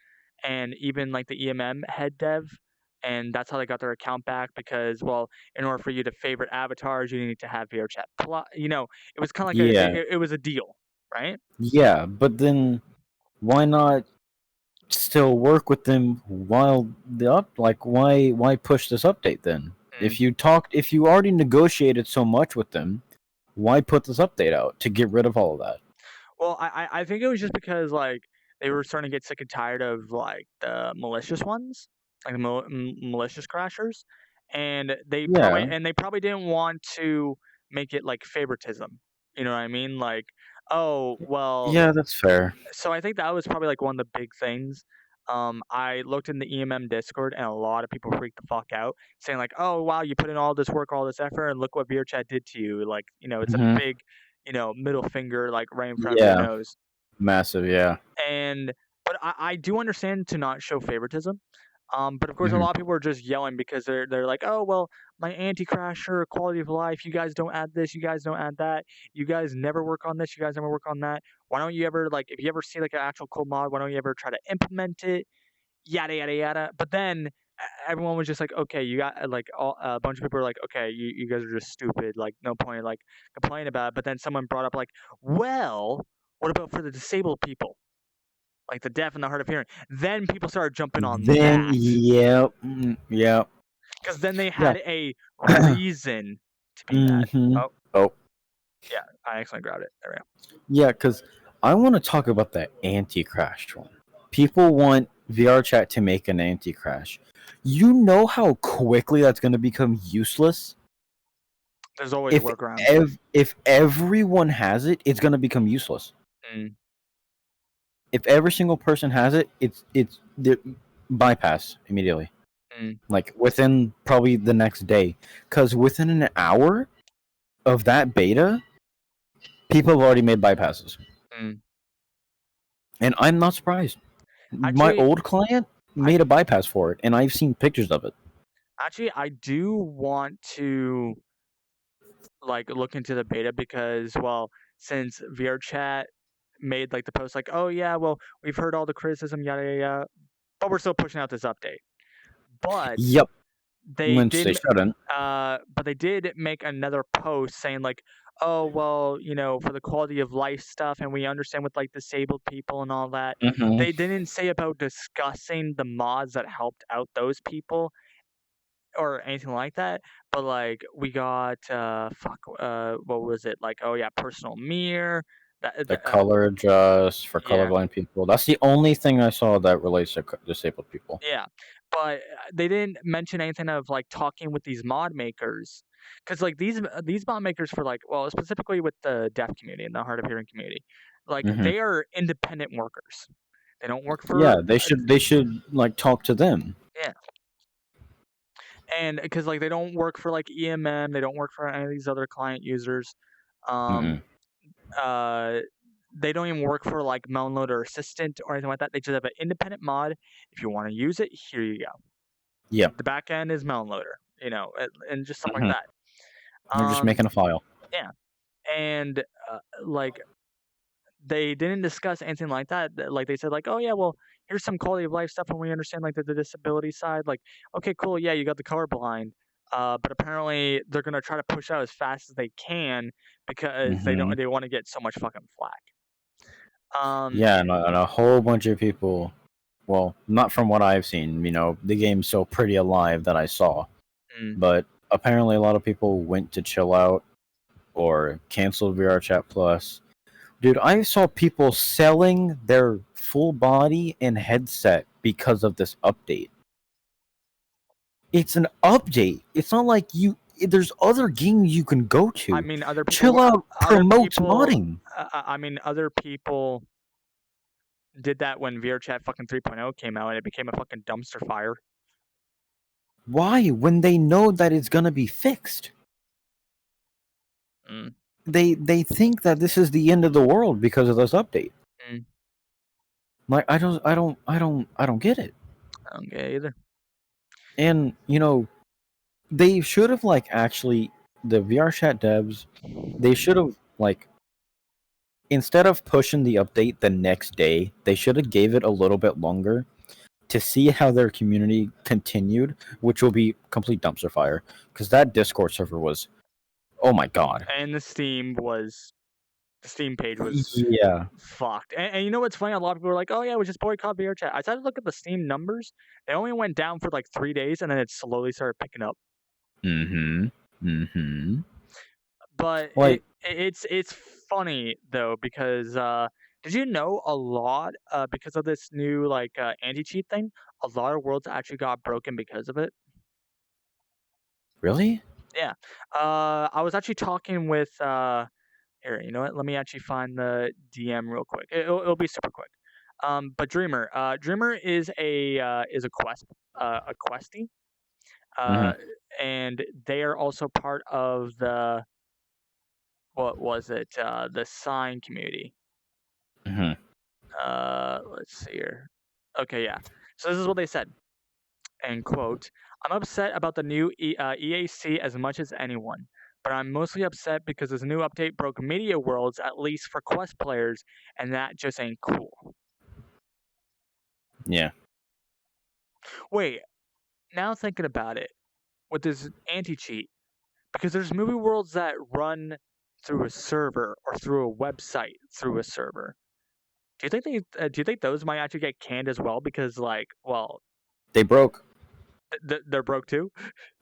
and even like the EMM head dev, and that's how they got their account back because well, in order for you to favorite avatars, you need to have VRChat Plus. It was kind of like yeah, it was a deal, right? yeah. But then why not still work with them while why push this update then? Mm. If you already negotiated so much with them, why put this update out to get rid of all of that? Well, I think it was just because like they were starting to get sick and tired of like the malicious ones, like the malicious crashers, and Yeah, they probably didn't want to make it like favoritism. You know what I mean? Like, oh well. yeah, that's fair. So I think that was probably like one of the big things. I looked in the EMM Discord and a lot of people freaked the fuck out, saying like, "Oh wow, you put in all this work, all this effort, and look what VRChat did to you." Like, it's a Hmm. big, middle finger like right in front of your Yeah, nose. massive. Yeah. And but I do understand to not show favoritism. But of course, a Hmm. lot of people are just yelling because they're like, oh well, my anti-crasher quality of life. You guys don't add this. You guys don't add that. You guys never work on this. You guys never work on that. Why don't you ever like if you ever see like an actual cool mod? Why don't you ever try to implement it? Yada yada yada. But then everyone was just like, okay, you got a bunch of people were like, okay, you guys are just stupid. Like no point like complaining about it. But then someone brought up like, well, what about for the disabled people? Like the deaf and the hard of hearing. Then people started jumping on Then, that yeah, yeah, because then they yeah. had a reason to be mad. Hmm. Oh Oh, yeah, I accidentally grabbed it. There we go. yeah, because I want to talk about that anti-crash one. People want VRChat to make an anti-crash. You know how quickly that's going to become useless? There's always a workaround. If everyone has it, it's going to become useless. Mm, If every single person has it, it's the bypass immediately. mm, Like within probably the next day, because within an hour of that beta, people have already made bypasses, mm. and I'm not surprised. My Actually, old client, made a bypass for it, and I've seen pictures of it. Actually, I do want to like look into the beta because, well, since VRChat made like the post like, oh yeah, well, we've heard all the criticism, yada yada yada, but we're still pushing out this update. But Yep, they once did they shouldn't. but they did make another post saying like, oh well, for the quality of life stuff, and we understand with like disabled people and all that. Hmm. They didn't say about discussing the mods that helped out those people or anything like that, but like we got what was it, like, oh yeah, personal mirror, The color adjust for yeah. colorblind people. That's the only thing I saw that relates to disabled people. Yeah, but they didn't mention anything of like talking with these mod makers, because like these mod makers for like, well, specifically with the deaf community and the hard of hearing community, like Hmm. they are independent workers. They don't work Yeah, for they should like talk to them. yeah, and because like they don't work for like EMM, they don't work for any of these other client users. Um, Mm-mm. uh, they don't even work for like Downloader Assistant or anything like that. They just have an independent mod. If you want to use it, here you go. Yep. The back end is Downloader, and just stuff like Hmm. that. They're just Um, making a file. yeah, and like they didn't discuss anything like that. Like they said, like, oh yeah, well, here's some quality of life stuff, and we understand like the disability side. Like, okay, cool, yeah, you got the colorblind, but apparently they're gonna try to push out as fast as they can because they Hmm. don't they want to get so much fucking flack. Um, Yeah, and a whole bunch of people. Well, not from what I've seen. The game's so pretty alive that I saw, mm, but apparently a lot of people went to chill out or canceled VRChat Plus. Dude, I saw people selling their full body and headset because of this update. It's an update. It's not like there's other games you can go I to. mean, Chill out promotes modding. I mean, other people did that when VRChat fucking 3.0 came out and it became a fucking dumpster fire. Why? When they know that it's gonna be fixed. Mm, They think that this is the end of the world because of this update. mm, Like I don't get it. I don't get it either. And they should have actually the VRChat devs, they should have instead of pushing the update the next day, they should have gave it a little bit longer to see how their community continued, which will be complete dumpster fire because that Discord server was, oh my god. And the Steam page was Yeah. fucked. And you know what's funny? A lot of people were like, "Oh yeah, we just boycott VRChat." I started to look at the Steam numbers. They only went down for like 3 days, and then it slowly started picking up. Mm-hmm. Mm-hmm. But Like, it's funny though because did you know a lot because of this new like anti cheat thing? A lot of worlds actually got broken because of it. really? Yeah. I was actually talking with here. You know what? Let me actually find the DM real quick. It'll be super quick. But Dreamer is a questie, uh, Mm-hmm. and they are also part of the what was it? The sign community. Mm-hmm. Let's see here. Okay, yeah. So this is what they said. And quote, I'm upset about the new EAC as much as anyone, but I'm mostly upset because this new update broke media worlds, at least for Quest players, and that just ain't cool. Yeah. Wait, now thinking about it, with this anti cheat, because there's movie worlds that run through a server or through a website through a server. Do you think those might actually get canned as well? Because like, well, They broke. they're broke too.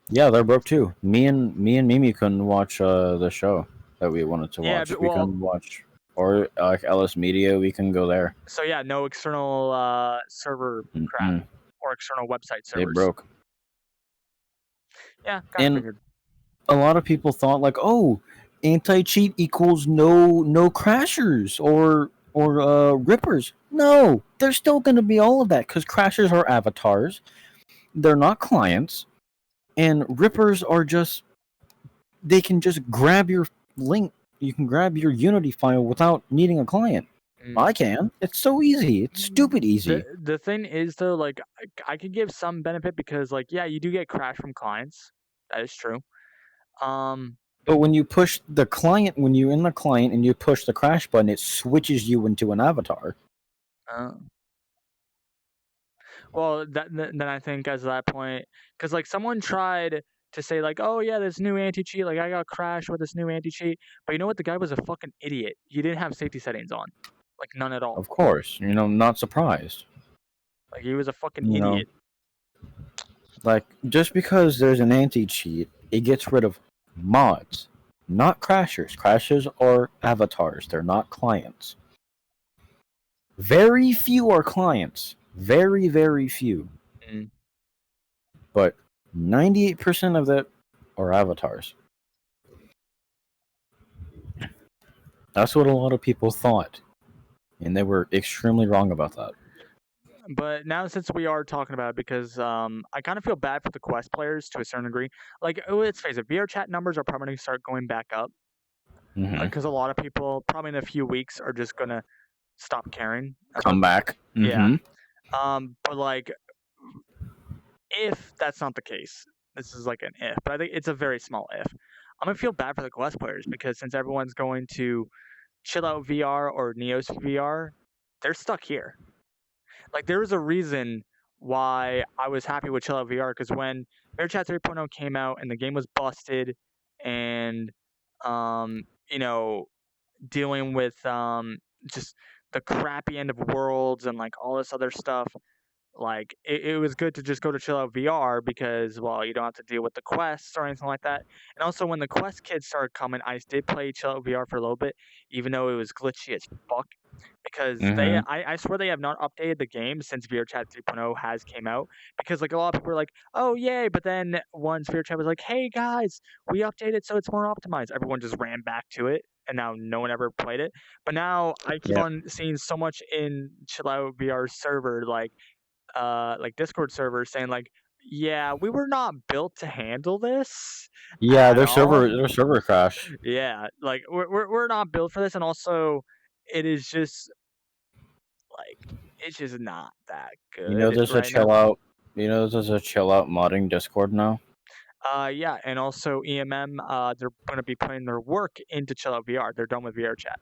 Yeah, they're broke too. Me and Mimi couldn't watch the show that we wanted to Yeah, watch. but, We well, couldn't watch, or like Ellis Media. We can go there. so yeah, no external server crap Mm-mm. or external website They servers. broke. Yeah, kind of And figured. a lot of people thought oh, anti-cheat equals no crashers or rippers. No, there's still going to be all of that because crashers are avatars. They're not clients, and rippers are just, they can just grab your link. You can grab your Unity file without needing a client. I can. It's so easy. It's stupid easy. The thing is though, like I could give some benefit because like yeah, you do get crash from clients. That is true. But when you push the client, when you're in the client and you push the crash button, it switches you into an avatar. Uh, well, then I think as that point, because like someone tried to say like, oh yeah, this new anti cheat, like I got crashed with this new anti cheat, but you know what? The guy was a fucking idiot. He didn't have safety settings on, like none at all. Of course, not surprised. Like he was a fucking You know, idiot. like just because there's an anti-cheat, it gets rid of mods, not crashers. Crashers are avatars. They're not clients. Very few are clients. Very, very few. Mm. But 98% of that are avatars. That's what a lot of people thought. And they were extremely wrong about that. But now since we are talking about it, because I kind of feel bad for the Quest players to a certain degree. Like, let's face it, VRChat numbers are probably going to start going back up. Because a lot of people, probably in a few weeks, are just going to stop caring. Come back. Yeah. But like, if that's not the case, this is like an if, but I think it's a very small if. I'm gonna feel bad for the Quest players because since everyone's going to Chill Out VR or Neos VR, they're stuck here. Like there was a reason why I was happy with Chill Out VR because when VRChat 3.0 came out and the game was busted, and you know, dealing with just the crappy end of worlds and like all this other stuff, like it was good to just go to Chill Out VR because well you don't have to deal with the quests or anything like that. And also when the quest kids started coming, I did play Chill Out VR for a little bit, even though it was glitchy as fuck. Because I swear they have not updated the game since VRChat 3.0 has came out. Because like a lot of people were like, oh yay, but then once VRChat was like, hey guys, we updated so it's more optimized, everyone just ran back to it and now no one ever played it. But now I keep on seeing so much in Chill Out VR server like Discord servers saying like, yeah, we were not built to handle this. Yeah, their server crash. Yeah, like we're not built for this, and also it is just like it's just not that good. There's a chill out. There's a chill out modding Discord now. Yeah, and also EMM, they're going to be putting their work into Chill Out VR. They're done with VRChat.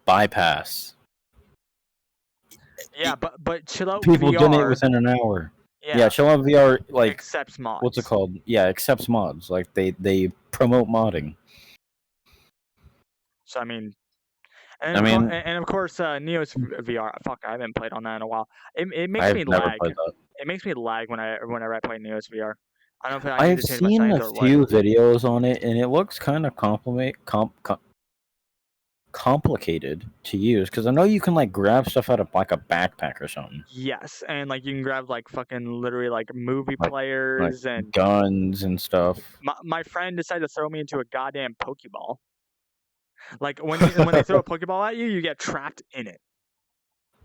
Bypass. Yeah, but Chill Out People VR, donate within an hour. Yeah, Chill Out VR like accepts mods. What's it called? Yeah, accepts mods. Like they promote modding. So I mean, and of course, Neos VR. Fuck, I haven't played on that in a while. It makes me lag. It makes me lag whenever I play Neos VR. I don't know if I've seen a few videos on it, and it looks kind of complicated to use because I know you can like grab stuff out of like a backpack or something. Yes, and like you can grab like fucking literally like movie players and guns and stuff. My friend decided to throw me into a goddamn Pokeball. Like when they throw a Pokeball at you, you get trapped in it.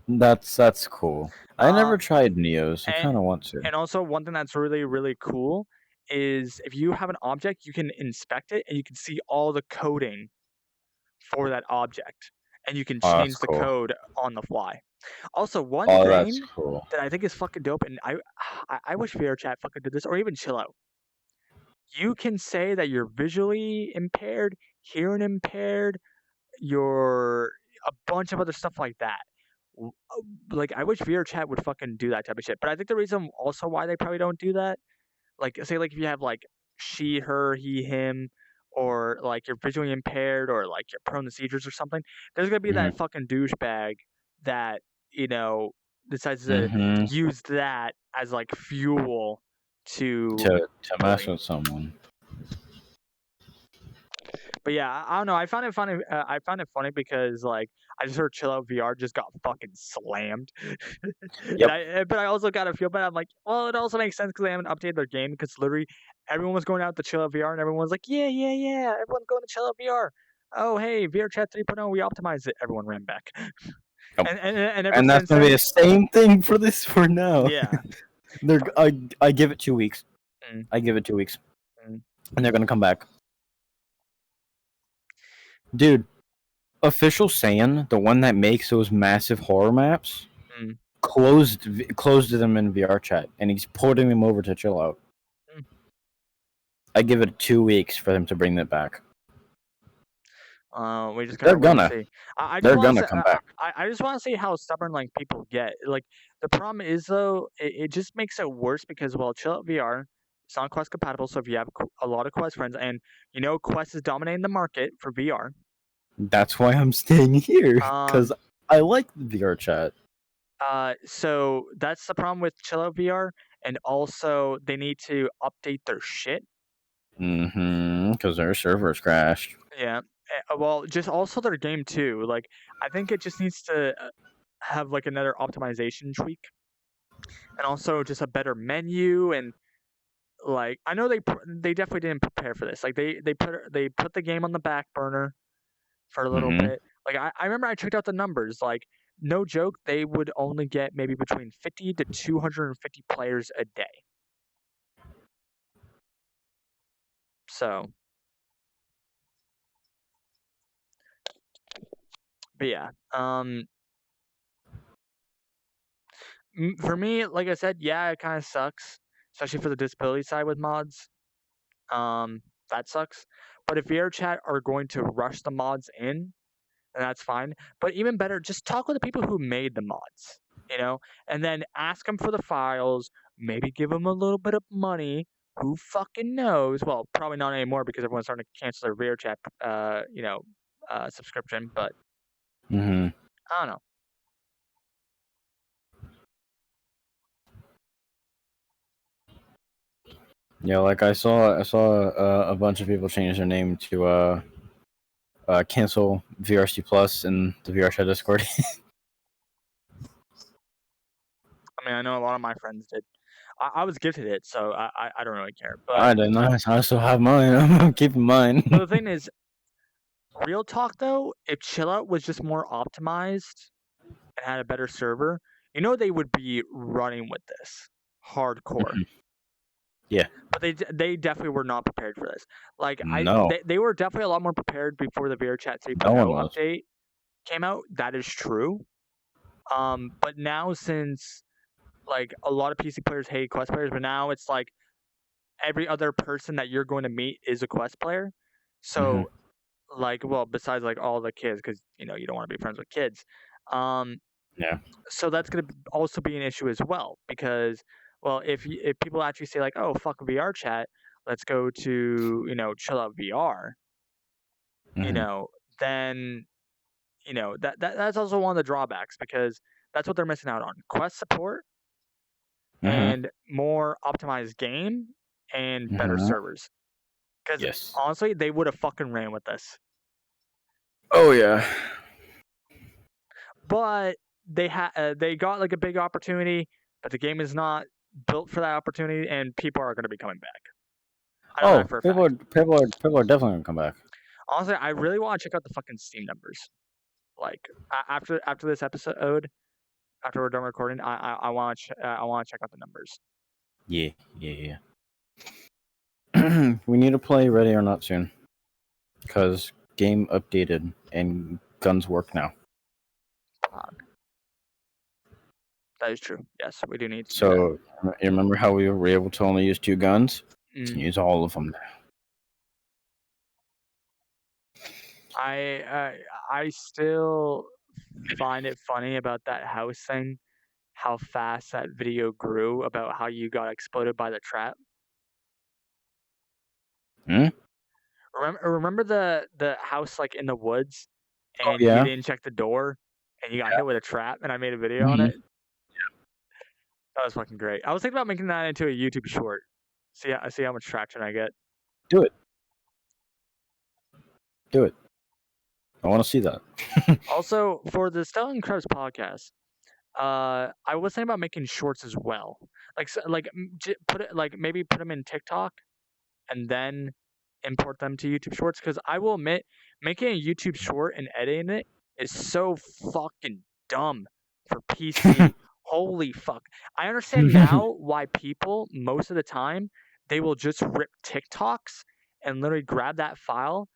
That's cool. I never tried Neos. I kind of want to. And also one thing that's really, really cool is if you have an object, you can inspect it and you can see all the coding for that object. And you can change the code on the fly. Also, one thing that I think is fucking dope, and I wish VRChat fucking did this, or even Chill Out. You can say that you're visually impaired, hearing impaired, you're a bunch of other stuff like that. Like I wish VRChat would fucking do that type of shit. But I think the reason also why they probably don't do that, like say like if you have like she, her, he, him, or like you're visually impaired or like you're prone to seizures or something, there's gonna be that fucking douchebag that decides to use that as like fuel to mess with someone. But yeah, I don't know. I found it funny. I found it funny because like I just heard Chill Out VR just got fucking slammed. But I also got to feel bad. I'm like, well, it also makes sense because they haven't updated their game because literally everyone was going out to Chill Out VR and everyone was like, yeah, everyone's going to Chill Out VR. Oh, hey, VRChat 3.0, we optimized it. Everyone ran back. And that's gonna be the same thing for now. Yeah. I give it 2 weeks. I give it 2 weeks. and they're gonna come back. Dude, Official Saiyan, the one that makes those massive horror maps, Mm. closed them in VRChat, and he's porting them over to Chill Out. Mm. I give it 2 weeks for them to bring that back. We just They're gotta wait and gonna. see. I just They're want gonna to. come back. I just want to see how stubborn like people get. Like the problem is though, it just makes it worse because well, Chill Out VR, it's not Quest compatible. So if you have a lot of Quest friends, and you know Quest is dominating the market for VR. That's why I'm staying here, because Um. I like the VRChat. So that's the problem with Chill Out VR, and also they need to update their shit. Because their servers crashed. Yeah. Well, just also their game too. Like I think it just needs to have like another optimization tweak, and also just a better menu. And like I know they definitely didn't prepare for this. Like they put the game on the back burner for a little Mm-hmm. bit. Like I remember I checked out the numbers. Like no joke, they would only get maybe between 50 to 250 players a day. So, but yeah, for me, like I said, yeah, it kind of sucks, especially for the disability side with mods. Um, that sucks. But if VRChat are going to rush the mods in, then that's fine. But even better, just talk with the people who made the mods, and then ask them for the files. Maybe give them a little bit of money. Who fucking knows? Well, probably not anymore because everyone's starting to cancel their VRChat, subscription. But Mm-hmm. I don't know. Yeah, like I saw a bunch of people change their name to cancel VRC Plus in the VRChat Discord. I mean, I know a lot of my friends did. I was gifted it, so I don't really care. But I didn't. I still have mine. I'm keeping mine. but the thing is, real talk though, if Chill Out was just more optimized and had a better server, they would be running with this hardcore. Yeah. But they definitely were not prepared for this. Like No. they were definitely a lot more prepared before the VRChat 3.0 No one was. update came out. That is true. But now since like a lot of PC players hate Quest players, but now it's like every other person that you're going to meet is a Quest player. So like, well, besides like all the kids, because you don't want to be friends with kids. Yeah. So that's going to also be an issue as well because, well, if people actually say like, oh fuck VRChat, let's go to Chill Out VR, then that's also one of the drawbacks because that's what they're missing out on: Quest support and more optimized game and better servers. Because Yes. honestly, they would have fucking ran with this. Oh yeah. But they got like a big opportunity, but the game is not built for that opportunity, and people are going to be coming back. I know that for a fact. People are definitely gonna come back. Honestly, I really want to check out the fucking Steam numbers. Like after this episode, after we're done recording, I want to check out the numbers. Yeah. We need to play Ready or Not soon, because game updated and guns work now. That is true. Yes, we do need to. So you remember how we were able to only use 2 guns? You can use all of them now. I still find it funny about that house thing, how fast that video grew about how you got exploded by the trap. Remember the house like in the woods, and you didn't check the door, and you got hit with a trap, and I made a video on it. That was fucking great. I was thinking about making that into a YouTube short. See how much traction I get. Do it. I want to see that. Also, for the Stella and Krevzz podcast, I was thinking about making shorts as well. Like maybe put them in TikTok, and then import them to YouTube Shorts. Because I will admit, making a YouTube short and editing it is so fucking dumb for PC. Holy fuck! I understand now why people most of the time they will just rip TikToks and literally grab that file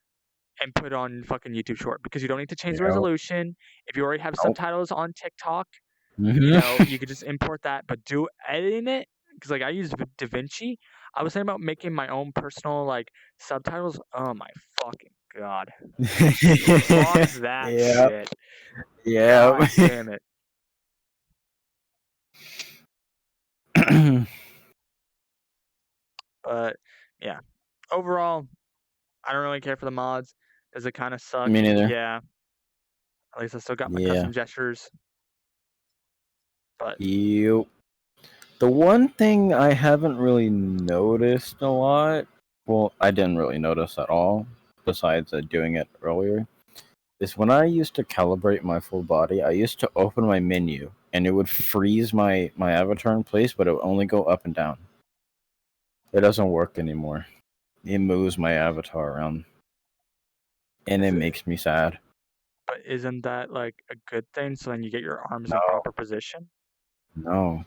and put it on fucking YouTube Short because you don't need to change the Yep. resolution. If you already have Nope. subtitles on TikTok, Mhm. you could just import that, but do editing it because like I use DaVinci. I was thinking about making my own personal like subtitles. Oh my fucking god. Fuck that Yep. shit. Yep. God damn it. But yeah. Overall, I don't really care for the mods. Does it kind of suck? Me neither. Yeah. At least I still got my Yeah. custom gestures. But Yep. The one thing I haven't really noticed a lot, well, I didn't really notice at all, besides doing it earlier, is when I used to calibrate my full body, I used to open my menu and it would freeze my avatar in place, but it would only go up and down. It doesn't work anymore. It moves my avatar around, and it is it, makes me sad. but isn't that like a good thing? So then you get your arms in No, proper position. no.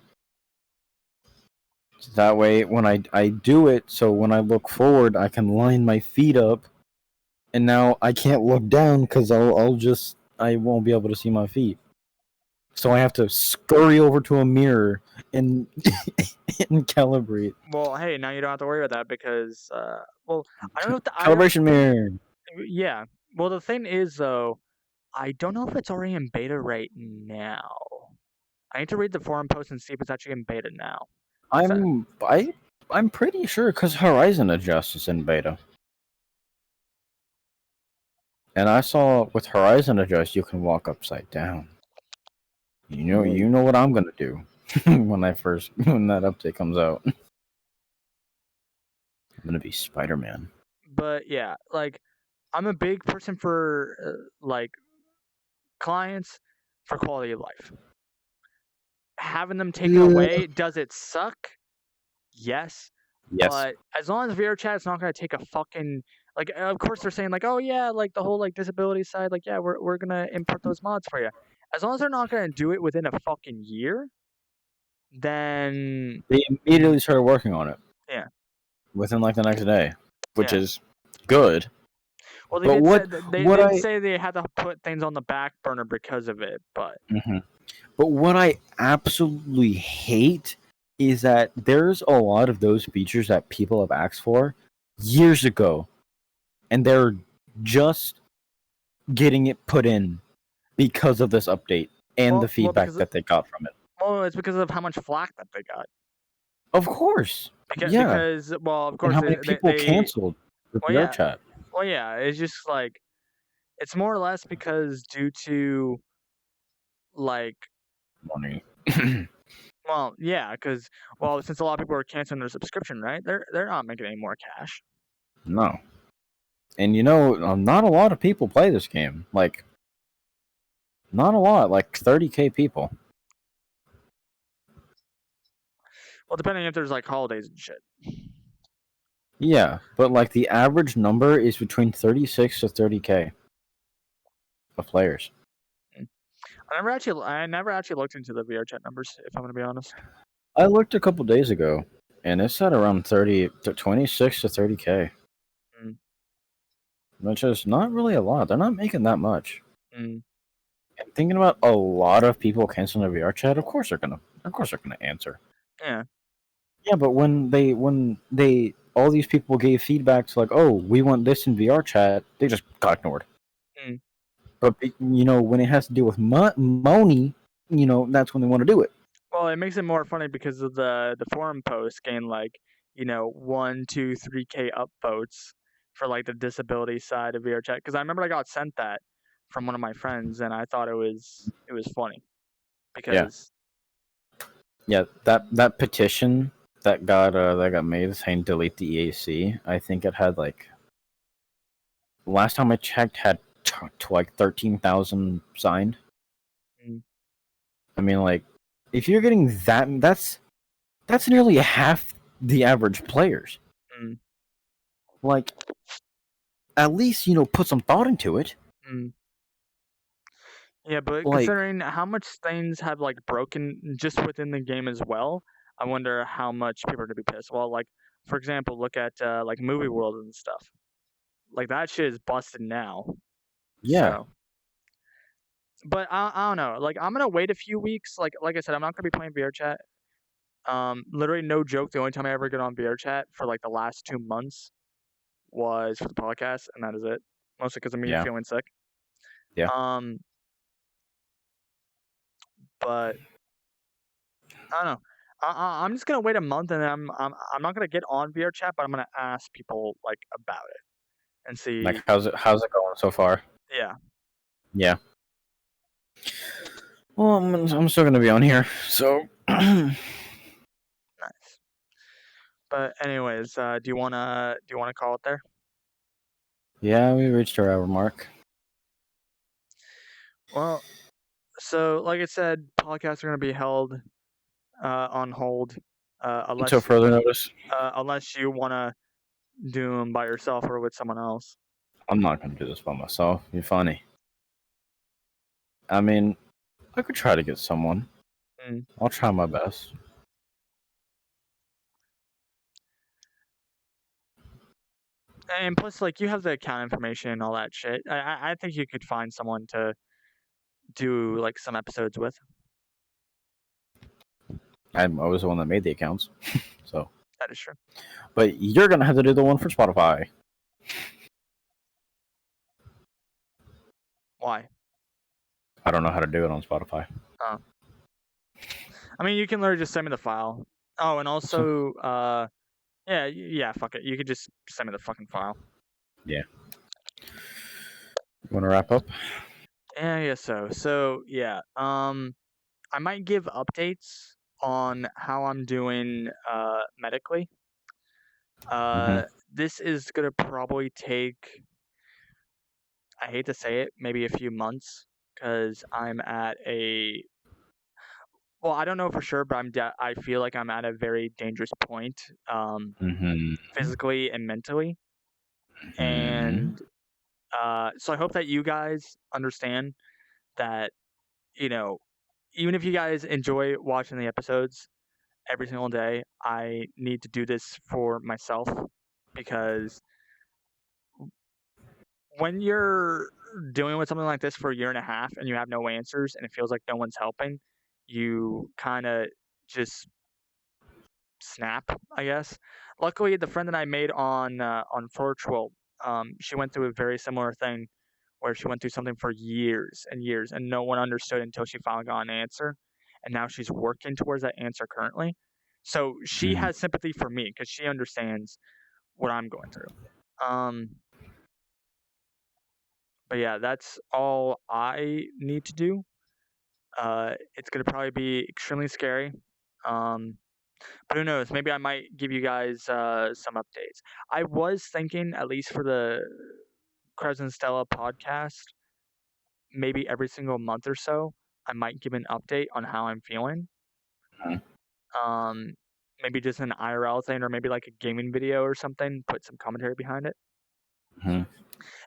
That way, when I do it, so when I look forward, I can line my feet up, and now I can't look down because I won't be able to see my feet. So I have to scurry over to a mirror and and calibrate. Well, hey, now you don't have to worry about that because, well, I don't know if the I don't. Calibration mirror. Yeah. Well, the thing is though, I don't know if it's already in beta right now. I need to read the forum post and see if it's actually in beta now. 'Cause that, I'm I I'm pretty sure because Horizon Adjust is in beta, and I saw with Horizon Adjust you can walk upside down. You know what I'm gonna do when when that update comes out. I'm gonna be Spider-Man. but yeah, like I'm a big person for like clients for quality of life. Having them taken Yeah. away, does it suck? Yes, Yes. but as long as VRChat is not gonna take a fucking like, of course they're saying like, oh yeah, like the whole like disability side, like yeah, we're gonna import those mods for you. As long as they're not gonna do it within a fucking year, then They immediately started working on it yeah, within like the next day, which yeah. is good. Well, they But did say what they what did I say they had to put things on the back burner because of it, but Mhm. But what I absolutely hate is that there's a lot of those features that people have asked for years ago, and they're just getting it put in because of this update and the well feedback because that they got from it. well it's because of how much flack that they got. Of course, yeah, Because well, of and course how many people they canceled with well yeah VRChat well yeah it's just like it's more or less because due to like money. well yeah because well since a lot of people are canceling their subscription right they're not making any more cash. No, and not a lot of people play this game. Like, not a lot. Like 30K people. Well, depending if there's like holidays and shit. Yeah, but like the average number is between 36 to 30K of players. Mm. I never actually looked into the VRChat numbers if I'm gonna be honest. I looked a couple days ago, and it's at around 30 to 26 to 30K, Mm, which is not really a lot. They're not making that much. mm, And thinking about a lot of people canceling their VR chat, of course they're gonna answer. yeah. Yeah, but when they all these people gave feedback to like, oh, we want this in VR chat, they just got ignored. Mm. But when it has to do with money, that's when they want to do it. Well, it makes it more funny because of the forum post gained like 1, 2, 3K upvotes for like the disability side of VRChat because I remember I got sent that from one of my friends and I thought it was funny Yeah, because yeah. That petition that got made saying delete the EAC. I think it had like last time I checked had like 13,000 signed. mm, I mean, like if you're getting that's nearly half the average players. mm, Like at least put some thought into it. mm. Yeah, but Like considering how much things have like broken just within the game as well, I wonder how much people are gonna be pissed. Well, like For example, look at like movie world and stuff. Like that shit is busted now. Yeah. So, but I don't know. Like I'm gonna wait a few weeks. Like I said, I'm not gonna be playing VRChat. Literally no joke. The only time I ever get on VRChat for like the last 2 months was for the podcast, and that is it. Mostly because of me Yeah. feeling sick. Yeah. Um, but I don't know. I'm just gonna wait a month, and then I'm not gonna get on VRChat, but I'm gonna ask people like about it and see. Like, how's it going so far? Yeah, Yeah. Well, I'm still gonna be on here, so. nice. But anyways, do you wanna call it there? Yeah, we reached our hour mark. Well, so like I said, podcasts are gonna be held on hold Until further notice. unless you wanna do them by yourself or with someone else. I'm not gonna do this by myself. You're funny. I mean, I could try to get someone. Mm. I'll try my best. And plus, like you have the account information and all that shit. I think you could find someone to do like some episodes with. I was the one that made the accounts, so. That is true. But you're gonna have to do the one for Spotify. Why? I don't know how to do it on Spotify. Oh. I mean, you can literally just send me the file. Oh, and also, yeah, fuck it. You could just send me the fucking file. Yeah. You want to wrap up? Yeah, I guess so. So yeah, I might give updates on how I'm doing medically. Mhm. This is gonna probably take. I hate to say it, maybe a few months, because I'm at a. Well, I don't know for sure, but I feel like I'm at a very dangerous point, Mhm. physically and mentally. Mhm. And so I hope that you guys understand that, you know, even if you guys enjoy watching the episodes every single day, I need to do this for myself because when you're dealing with something like this for a year and a half and you have no answers and it feels like no one's helping, you kind of just snap, I guess. Luckily, the friend that I made on virtual, she went through a very similar thing where she went through something for years and years, and no one understood until she finally got an answer, and now she's working towards that answer currently. So she Mhm. has sympathy for me because she understands what I'm going through. Um, but yeah, that's all I need to do. It's gonna probably be extremely scary. Um, But who knows? Maybe I might give you guys some updates. I was thinking, at least for the Krevzz and Stella podcast, maybe every single month or so, I might give an update on how I'm feeling. Mhm. Um, maybe just an IRL thing, or maybe like a gaming video or something. Put some commentary behind it. Mhm.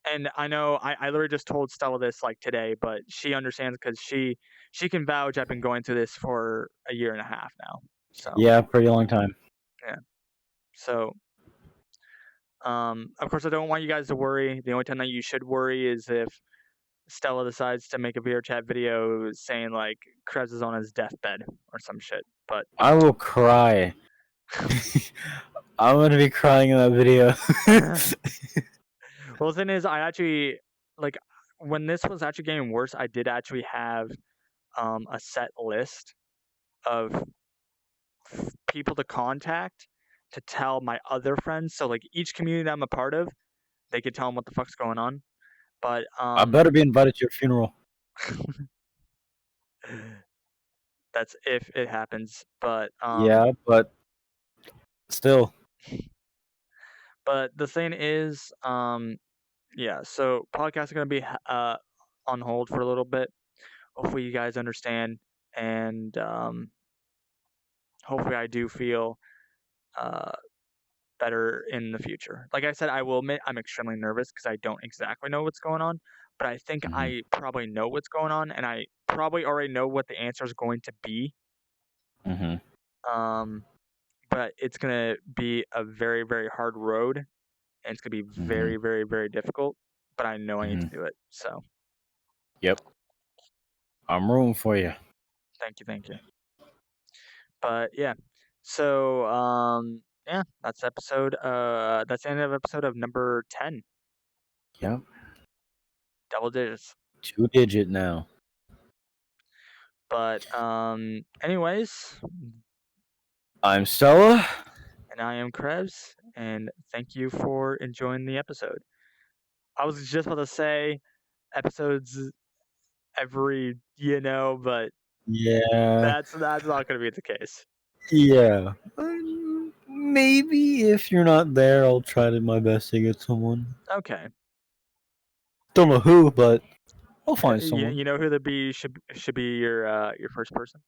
And I know I literally just told Stella this like today, but she understands because she can vouch I've been going through this for a year and a half now. So Yeah, pretty long time. yeah. So of course, I don't want you guys to worry. The only time that you should worry is if Stella decides to make a VRChat video saying like Krevz is on his deathbed or some shit. But I will cry. I'm gonna be crying in that video. well, the thing is, I actually like when this was actually getting worse. I did actually have a set list of people to contact to tell my other friends. So like each community that I'm a part of, they could tell them what the fuck's going on. But I better be invited to your funeral. that's if it happens. Yeah, but still. But the thing is, yeah. So podcasts are gonna be on hold for a little bit. Hopefully, you guys understand, and hopefully, I do feel uh better in the future. Like I said, I will admit I'm extremely nervous because I don't exactly know what's going on, but I think Mhm. I probably know what's going on, and I probably already know what the answer is going to be. Mhm. Um, but it's gonna be a very, very hard road, and it's gonna be Mm-hmm. very, very, very difficult. But I know I need Mm-hmm. to do it. So Yep. I'm rooting for you. thank you, thank you. But yeah, so yeah, that's the end of episode of number 10, Yep. double digits. 2-digit now. But anyways, I'm Stella. and I am Krevzz, and thank you for enjoying the episode. I was just about to say episodes every, but Yeah. that's not gonna be the case. Yeah. Maybe if you're not there, I'll try to my best to get someone. Okay. Don't know who, but I'll find You, someone. you know who the be should be your first person?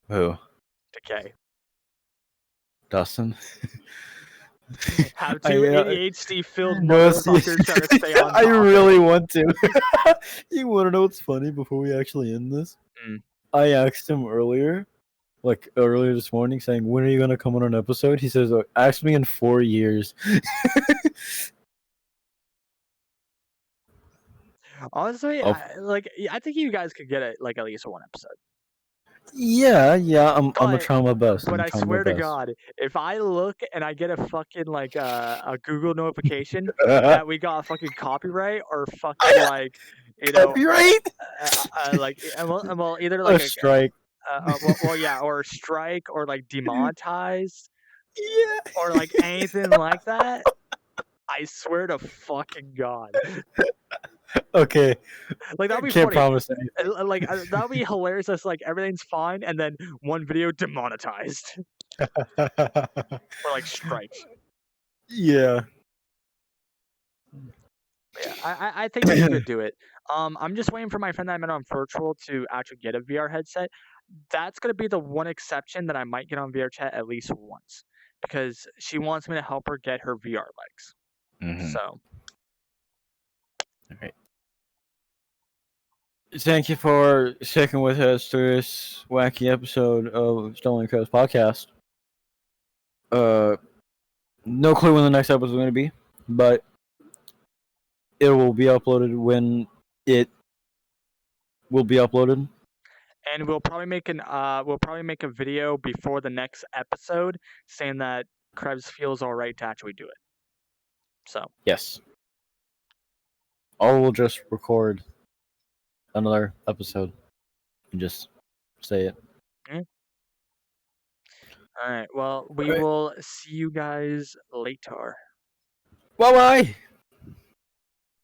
Who? Decay. Dustin. Have I two ADHD filled no, see, motherfuckers try to stay on I topic. really want to. You want to know what's funny before we actually end this? Mm. I asked him earlier this morning, saying, "When are you gonna come on an episode?" He says, "Ask me in 4 years." Honestly, Of I think you guys could get it like at least one episode. yeah, I'm gonna But try my best. but I'm I trying my swear to best. God, if I look and I get a fucking like a Google notification that we got fucking copyright or fucking like Copyright? well either A like strike. yeah, or a strike or like demonetized Yeah. or like anything like that, I swear to fucking God. Okay. Like that'd be Can't funny. promise anything. Like that'd be hilarious. That's like everything's fine, and then one video demonetized or like strikes. Yeah. But yeah, I think you could do it. I'm just waiting for my friend that I met on virtual to actually get a VR headset. That's gonna be the one exception that I might get on VRChat at least once because she wants me to help her get her VR legs. Mm-hmm. So. All right. Thank you for sticking with us through this wacky episode of Stolen Krevzz podcast. No clue when the next episode is going to be, but it will be uploaded when it will be uploaded. And we'll probably make a video before the next episode saying that Krebs feels all right to actually do it. So Yes. Or we'll just record another episode and just say it. all right. Well, we will see you guys later. Bye bye.